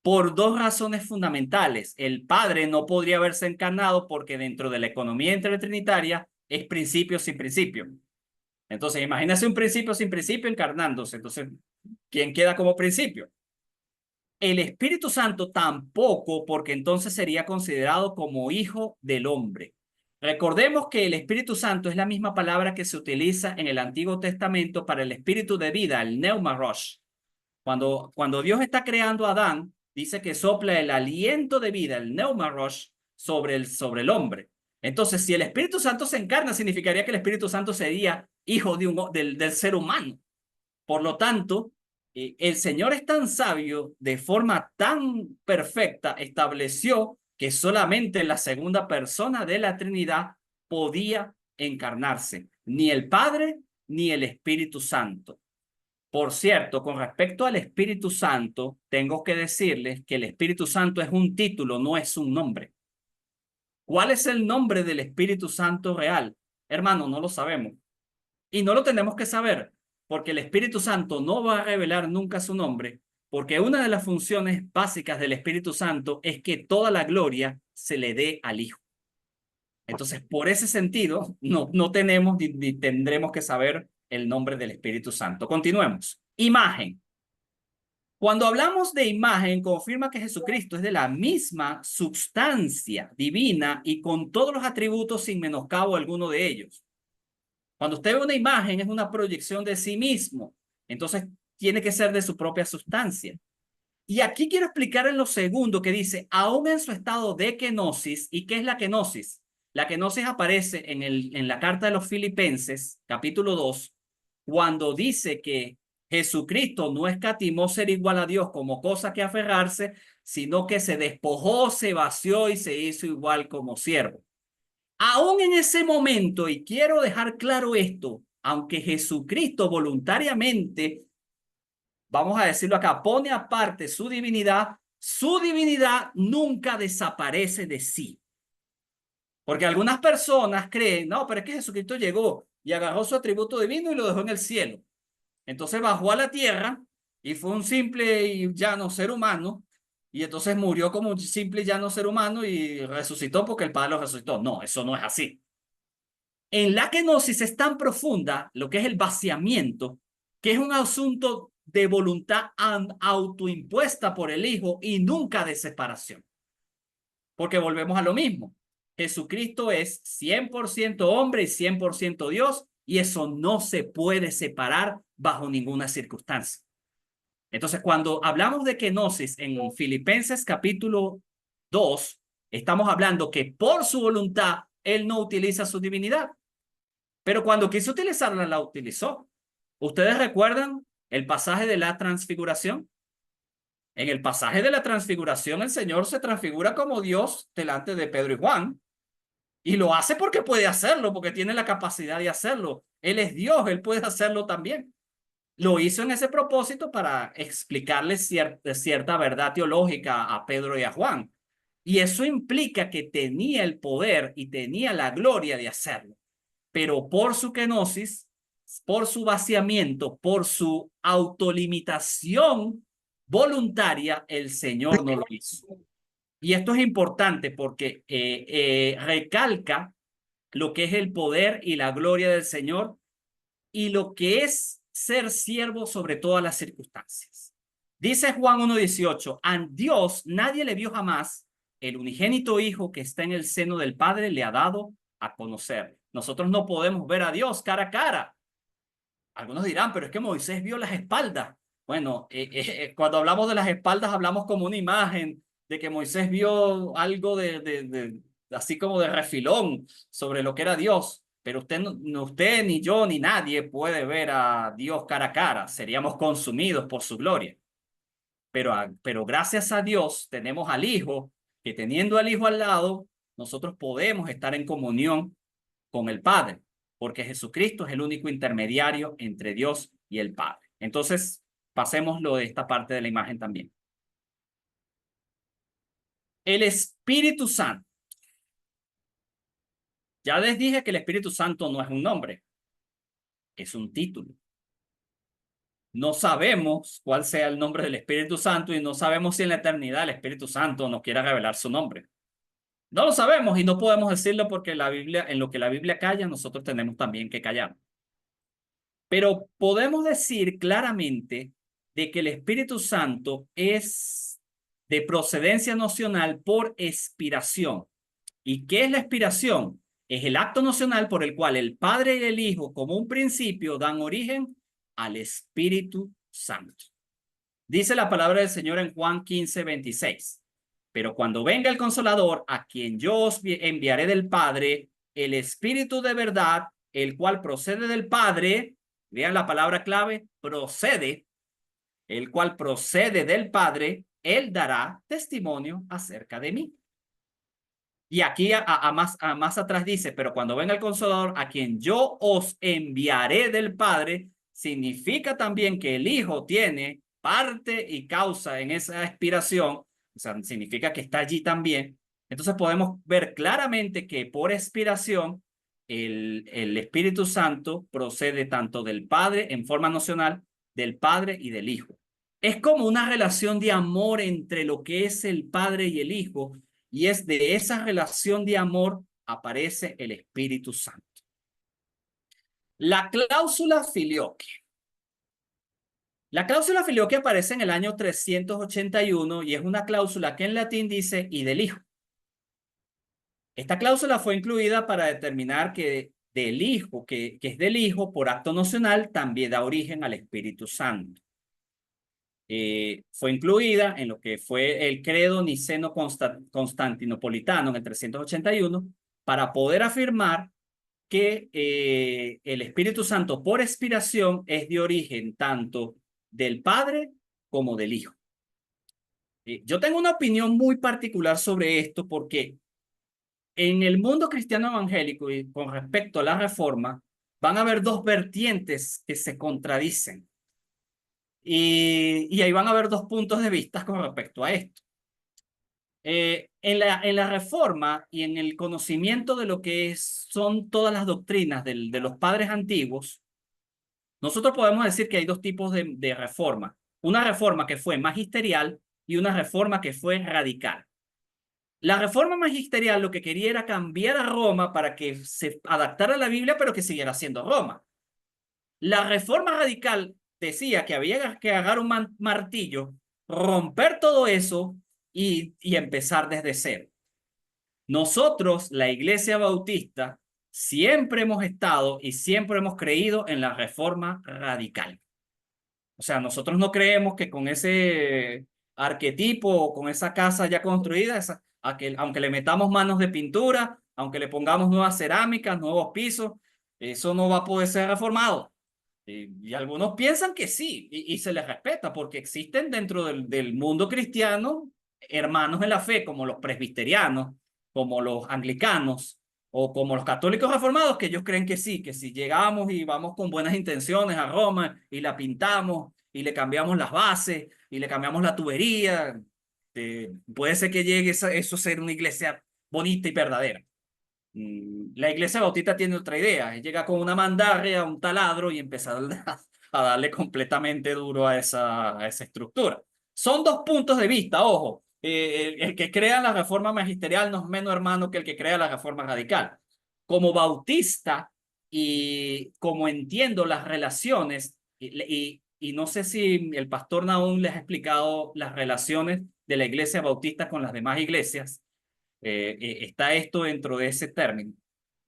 por dos razones fundamentales. El Padre no podría haberse encarnado porque dentro de la economía intertrinitaria es principio sin principio. Entonces, imagínese un principio sin principio encarnándose. Entonces, ¿quién queda como principio? El Espíritu Santo tampoco, porque entonces sería considerado como hijo del hombre. Recordemos que el Espíritu Santo es la misma palabra que se utiliza en el Antiguo Testamento para el espíritu de vida, el Pneuma Rosh. Cuando Dios está creando a Adán, dice que sopla el aliento de vida, el Pneuma Rosh, sobre el hombre. Entonces, si el Espíritu Santo se encarna, significaría que el Espíritu Santo sería hijo del ser humano. Por lo tanto, el Señor es tan sabio, de forma tan perfecta, estableció que solamente la segunda persona de la Trinidad podía encarnarse, ni el Padre ni el Espíritu Santo. Por cierto, con respecto al Espíritu Santo, tengo que decirles que el Espíritu Santo es un título, no es un nombre. ¿Cuál es el nombre del Espíritu Santo real? Hermano, no lo sabemos. Y no lo tenemos que saber, porque el Espíritu Santo no va a revelar nunca su nombre, porque una de las funciones básicas del Espíritu Santo es que toda la gloria se le dé al Hijo. Entonces, por ese sentido, no tenemos ni tendremos que saber el nombre del Espíritu Santo. Continuemos. Imagen. Cuando hablamos de imagen, confirma que Jesucristo es de la misma sustancia divina y con todos los atributos sin menoscabo alguno de ellos. Cuando usted ve una imagen, es una proyección de sí mismo. Entonces, tiene que ser de su propia sustancia. Y aquí quiero explicar en lo segundo que dice, aún en su estado de kenosis. ¿Y qué es la kenosis? La kenosis aparece en la carta de los Filipenses, capítulo 2, cuando dice que Jesucristo no escatimó ser igual a Dios como cosa que aferrarse, sino que se despojó, se vació y se hizo igual como siervo. Aún en ese momento, y quiero dejar claro esto, aunque Jesucristo voluntariamente, vamos a decirlo acá, pone aparte su divinidad nunca desaparece de sí. Porque algunas personas creen, no, pero es que Jesucristo llegó y agarró su atributo divino y lo dejó en el cielo. Entonces bajó a la tierra y fue un simple y llano ser humano. Y entonces murió como un simple y llano ser humano y resucitó porque el Padre lo resucitó. No, eso no es así. En la kenosis es tan profunda lo que es el vaciamiento, que es un asunto de voluntad autoimpuesta por el Hijo y nunca de separación. Porque volvemos a lo mismo. Jesucristo es 100% hombre y 100% Dios, y eso no se puede separar bajo ninguna circunstancia. Entonces, cuando hablamos de kenosis en Filipenses capítulo 2, estamos hablando que por su voluntad Él no utiliza su divinidad. Pero cuando quiso utilizarla, la utilizó. ¿Ustedes recuerdan el pasaje de la transfiguración? En el pasaje de la transfiguración, el Señor se transfigura como Dios delante de Pedro y Juan. Y lo hace porque puede hacerlo, porque tiene la capacidad de hacerlo. Él es Dios, Él puede hacerlo también. Lo hizo en ese propósito para explicarle cierta verdad teológica a Pedro y a Juan. Y eso implica que tenía el poder y tenía la gloria de hacerlo. Pero por su kenosis, por su vaciamiento, por su autolimitación voluntaria, el Señor no lo hizo. Y esto es importante porque recalca lo que es el poder y la gloria del Señor y lo que es ser siervo sobre todas las circunstancias. Dice Juan 1:18, a Dios nadie le vio jamás, el unigénito Hijo que está en el seno del Padre le ha dado a conocer. Nosotros no podemos ver a Dios cara a cara. Algunos dirán, pero es que Moisés vio las espaldas. Bueno, cuando hablamos de las espaldas hablamos como una imagen de que Moisés vio algo así como de refilón sobre lo que era Dios. Pero usted ni yo ni nadie puede ver a Dios cara a cara. Seríamos consumidos por su gloria. Pero gracias a Dios tenemos al Hijo, que teniendo al Hijo al lado, nosotros podemos estar en comunión con el Padre, porque Jesucristo es el único intermediario entre Dios y el Padre. Entonces, pasémoslo de esta parte de la imagen también. El Espíritu Santo. Ya les dije que el Espíritu Santo no es un nombre, es un título. No sabemos cuál sea el nombre del Espíritu Santo y no sabemos si en la eternidad el Espíritu Santo nos quiera revelar su nombre. No lo sabemos y no podemos decirlo porque la Biblia, en lo que la Biblia calla, nosotros tenemos también que callar. Pero podemos decir claramente de que el Espíritu Santo es de procedencia nacional por expiración. ¿Y qué es la expiración? Es el acto nocional por el cual el Padre y el Hijo, como un principio, dan origen al Espíritu Santo. Dice la palabra del Señor en Juan 15:26. Pero cuando venga el Consolador, a quien yo os enviaré del Padre, el Espíritu de verdad, el cual procede del Padre, vean la palabra clave, procede, el cual procede del Padre, él dará testimonio acerca de mí. Y aquí a más atrás dice, pero cuando venga el Consolador, a quien yo os enviaré del Padre, significa también que el Hijo tiene parte y causa en esa expiración, o sea, significa que está allí también. Entonces podemos ver claramente que por expiración el Espíritu Santo procede tanto del Padre en forma nocional, del Padre y del Hijo. Es como una relación de amor entre lo que es el Padre y el Hijo, y es de esa relación de amor aparece el Espíritu Santo. La cláusula filioque. La cláusula filioque aparece en el año 381 y es una cláusula que en latín dice y del Hijo. Esta cláusula fue incluida para determinar que del Hijo, que es del Hijo por acto nocional, también da origen al Espíritu Santo. Fue incluida en lo que fue el credo niceno-constantinopolitano en el 381 para poder afirmar que el Espíritu Santo por expiración es de origen tanto del Padre como del Hijo. Yo tengo una opinión muy particular sobre esto porque en el mundo cristiano evangélico y con respecto a la reforma van a haber dos vertientes que se contradicen. Y ahí van a haber dos puntos de vista con respecto a esto. En la reforma y en el conocimiento de lo que son todas las doctrinas de los padres antiguos, nosotros podemos decir que hay dos tipos de reforma. Una reforma que fue magisterial y una reforma que fue radical. La reforma magisterial lo que quería era cambiar a Roma para que se adaptara a la Biblia, pero que siguiera siendo Roma. La reforma radical decía que había que agarrar un martillo, romper todo eso y empezar desde cero. Nosotros, la Iglesia Bautista, siempre hemos estado y siempre hemos creído en la reforma radical. O sea, nosotros no creemos que con ese arquetipo o con esa casa ya construida, aunque le metamos manos de pintura, aunque le pongamos nuevas cerámicas, nuevos pisos, eso no va a poder ser reformado. Y algunos piensan que sí, y se les respeta, porque existen dentro del mundo cristiano hermanos en la fe, como los presbiterianos, como los anglicanos, o como los católicos reformados, que ellos creen que sí, que si llegamos y vamos con buenas intenciones a Roma y la pintamos y le cambiamos las bases y le cambiamos la tubería, puede ser que llegue eso a ser una iglesia bonita y verdadera. La iglesia bautista tiene otra idea, llega con una mandarria, un taladro y empezar a darle completamente duro a esa estructura. Son dos puntos de vista, ojo. El que crea la reforma magisterial no es menos hermano que el que crea la reforma radical. Como bautista y como entiendo las relaciones, y no sé si el pastor Nahum les ha explicado las relaciones de la iglesia bautista con las demás iglesias, está esto dentro de ese término.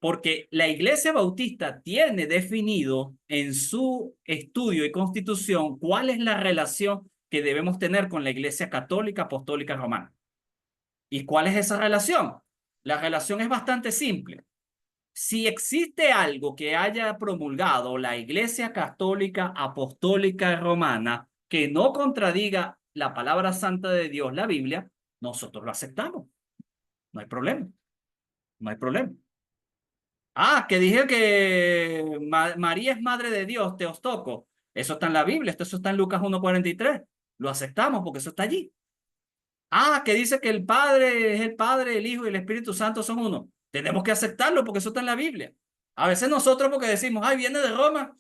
Porque la Iglesia Bautista tiene definido en su estudio y constitución cuál es la relación que debemos tener con la Iglesia Católica Apostólica Romana. ¿Y cuál es esa relación? La relación es bastante simple. Si existe algo que haya promulgado la Iglesia Católica Apostólica Romana que no contradiga la palabra santa de Dios, la Biblia, nosotros lo aceptamos. No hay problema. No hay problema. Que dije que María es madre de Dios, Teostoco. Eso está en la Biblia, eso está en Lucas 1:43. Lo aceptamos porque eso está allí. Que dice que el Padre es el Padre, el Hijo y el Espíritu Santo son uno. Tenemos que aceptarlo porque eso está en la Biblia. A veces nosotros porque decimos, viene de Roma.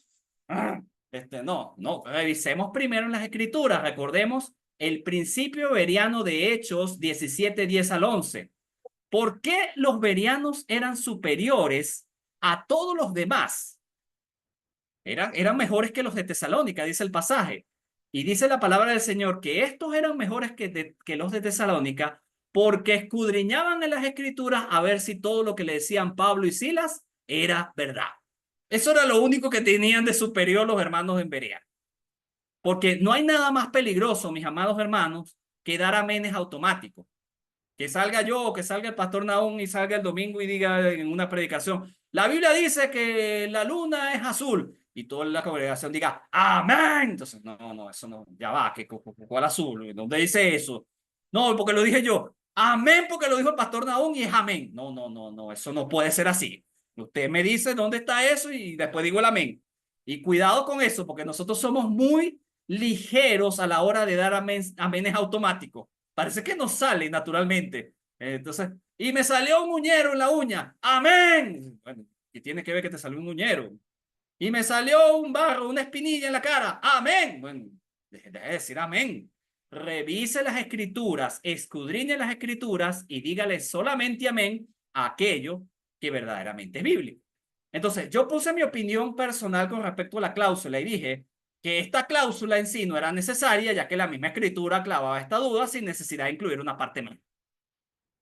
No, revisemos primero en las Escrituras. Recordemos el principio veriano de Hechos 17:10-11. ¿Por qué los bereanos eran superiores a todos los demás? Eran mejores que los de Tesalónica, dice el pasaje. Y dice la palabra del Señor que estos eran mejores que los de Tesalónica porque escudriñaban en las escrituras a ver si todo lo que le decían Pablo y Silas era verdad. Eso era lo único que tenían de superior los hermanos en Berea. Porque no hay nada más peligroso, mis amados hermanos, que dar amenes automáticos. Que salga yo o que salga el pastor Nahum y salga el domingo y diga en una predicación, la Biblia dice que la luna es azul, y toda la congregación diga, amén. Entonces, no, eso no, ya va, ¿cuál azul? ¿Dónde dice eso? No, porque lo dije yo. Amén, porque lo dijo el pastor Nahum y es amén. No, eso no puede ser así. Usted me dice dónde está eso y después digo el amén. Y cuidado con eso, porque nosotros somos muy ligeros a la hora de dar amenes automáticos. Parece que nos sale naturalmente. Entonces, y me salió un uñero en la uña. Amén. Bueno, ¿qué tiene que ver que te salió un uñero? Y me salió un barro, una espinilla en la cara. Amén. Bueno, deje de decir amén. Revise las escrituras, escudriñe las escrituras y dígale solamente amén a aquello que verdaderamente es bíblico. Entonces, yo puse mi opinión personal con respecto a la cláusula y dije que esta cláusula en sí no era necesaria, ya que la misma escritura clavaba esta duda sin necesidad de incluir una parte más.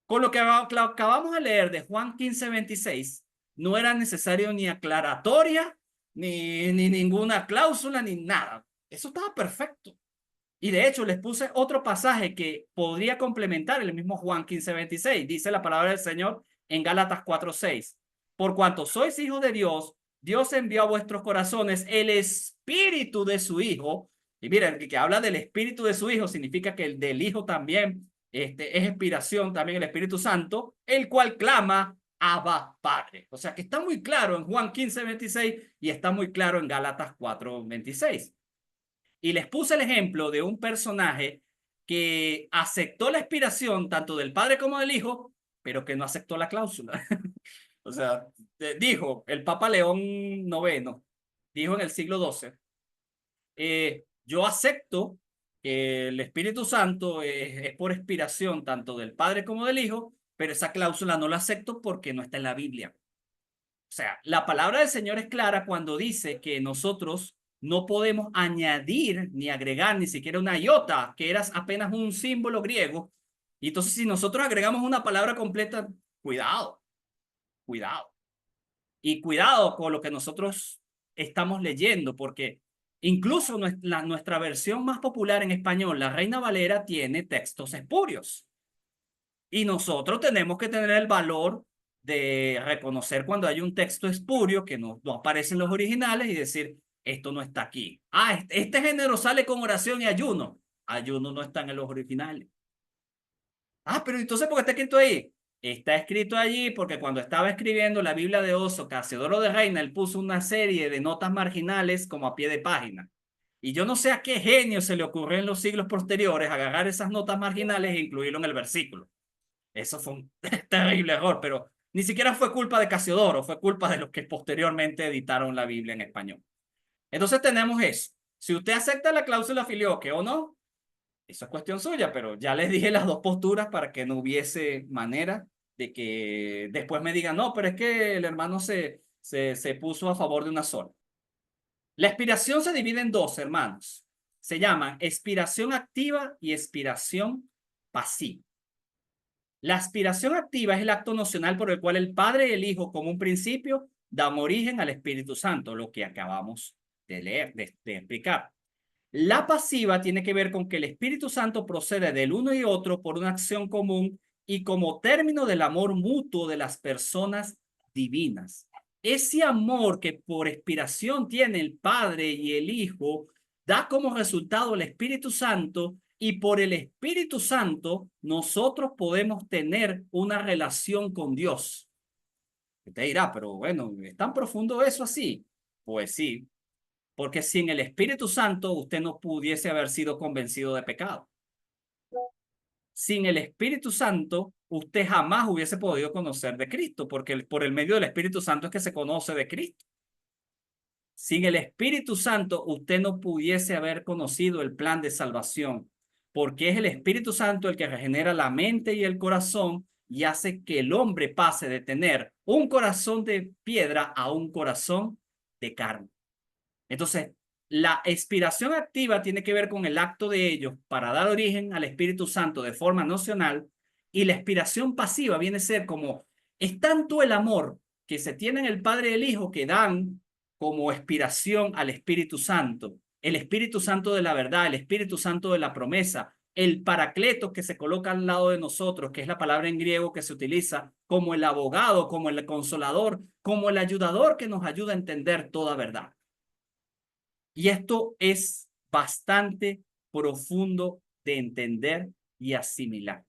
Con lo que acabamos de leer de Juan 15:26, no era necesario ni aclaratoria, ni ninguna cláusula, ni nada. Eso estaba perfecto. Y de hecho, les puse otro pasaje que podría complementar el mismo Juan 15:26. Dice la palabra del Señor en Gálatas 4:6. Por cuanto sois hijos de Dios, Dios envió a vuestros corazones el espíritu de su Hijo. Y miren, que habla del espíritu de su Hijo, significa que el del Hijo también es inspiración, también el Espíritu Santo, el cual clama, Abba, Padre. O sea que está muy claro en Juan 15:26 y está muy claro en Gálatas 4:26. Y les puse el ejemplo de un personaje que aceptó la inspiración tanto del Padre como del Hijo, pero que no aceptó la cláusula. O sea, dijo el Papa León IX, dijo en el siglo XII, yo acepto que el Espíritu Santo es por inspiración tanto del Padre como del Hijo, pero esa cláusula no la acepto porque no está en la Biblia. O sea, la palabra del Señor es clara cuando dice que nosotros no podemos añadir ni agregar ni siquiera una iota, que era apenas un símbolo griego. Y entonces si nosotros agregamos una palabra completa, cuidado, cuidado. Y cuidado con lo que nosotros estamos leyendo, porque incluso nuestra versión más popular en español, la Reina Valera, tiene textos espurios. Y nosotros tenemos que tener el valor de reconocer cuando hay un texto espurio que no aparece en los originales y decir, esto no está aquí. Ah, este género sale con oración y ayuno. Ayuno no está en los originales. Ah, pero entonces, ¿por qué está escrito ahí? Está escrito allí porque cuando estaba escribiendo la Biblia de Oso, Casiodoro de Reina, él puso una serie de notas marginales como a pie de página. Y yo no sé a qué genio se le ocurrió en los siglos posteriores agarrar esas notas marginales e incluirlo en el versículo. Eso fue un terrible error, pero ni siquiera fue culpa de Casiodoro, fue culpa de los que posteriormente editaron la Biblia en español. Entonces tenemos eso. Si usted acepta la cláusula filioque o no, eso es cuestión suya, pero ya les dije las dos posturas para que no hubiese manera de que después me digan, no, pero es que el hermano se puso a favor de una sola. La expiración se divide en dos, hermanos. Se llaman expiración activa y expiración pasiva. La aspiración activa es el acto nocional por el cual el Padre y el Hijo, como un principio, dan origen al Espíritu Santo, lo que acabamos de leer, de explicar. La pasiva tiene que ver con que el Espíritu Santo procede del uno y otro por una acción común y como término del amor mutuo de las personas divinas. Ese amor que por expiración tiene el Padre y el Hijo da como resultado el Espíritu Santo y por el Espíritu Santo nosotros podemos tener una relación con Dios. Usted dirá, pero bueno, ¿es tan profundo eso así? Pues sí, porque sin el Espíritu Santo usted no pudiese haber sido convencido de pecado. Sin el Espíritu Santo usted jamás hubiese podido conocer de Cristo, porque por el medio del Espíritu Santo es que se conoce de Cristo. Sin el Espíritu Santo usted no pudiese haber conocido el plan de salvación, porque es el Espíritu Santo el que regenera la mente y el corazón y hace que el hombre pase de tener un corazón de piedra a un corazón de carne. Entonces, la expiración activa tiene que ver con el acto de ellos para dar origen al Espíritu Santo de forma nocional Y la expiración pasiva viene a ser como, es tanto el amor que se tiene en el Padre y el Hijo que dan como expiración al Espíritu Santo, el Espíritu Santo de la verdad, el Espíritu Santo de la promesa, el Paracleto que se coloca al lado de nosotros, que es la palabra en griego que se utiliza como el abogado, como el consolador, como el ayudador que nos ayuda a entender toda verdad. Y esto es bastante profundo de entender y asimilar.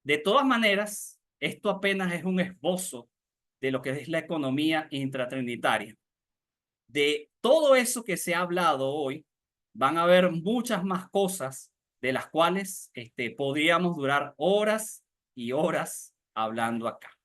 De todas maneras, esto apenas es un esbozo de lo que es la economía intratrinitaria. De todo eso que se ha hablado hoy, van a haber muchas más cosas de las cuales podríamos durar horas y horas hablando acá.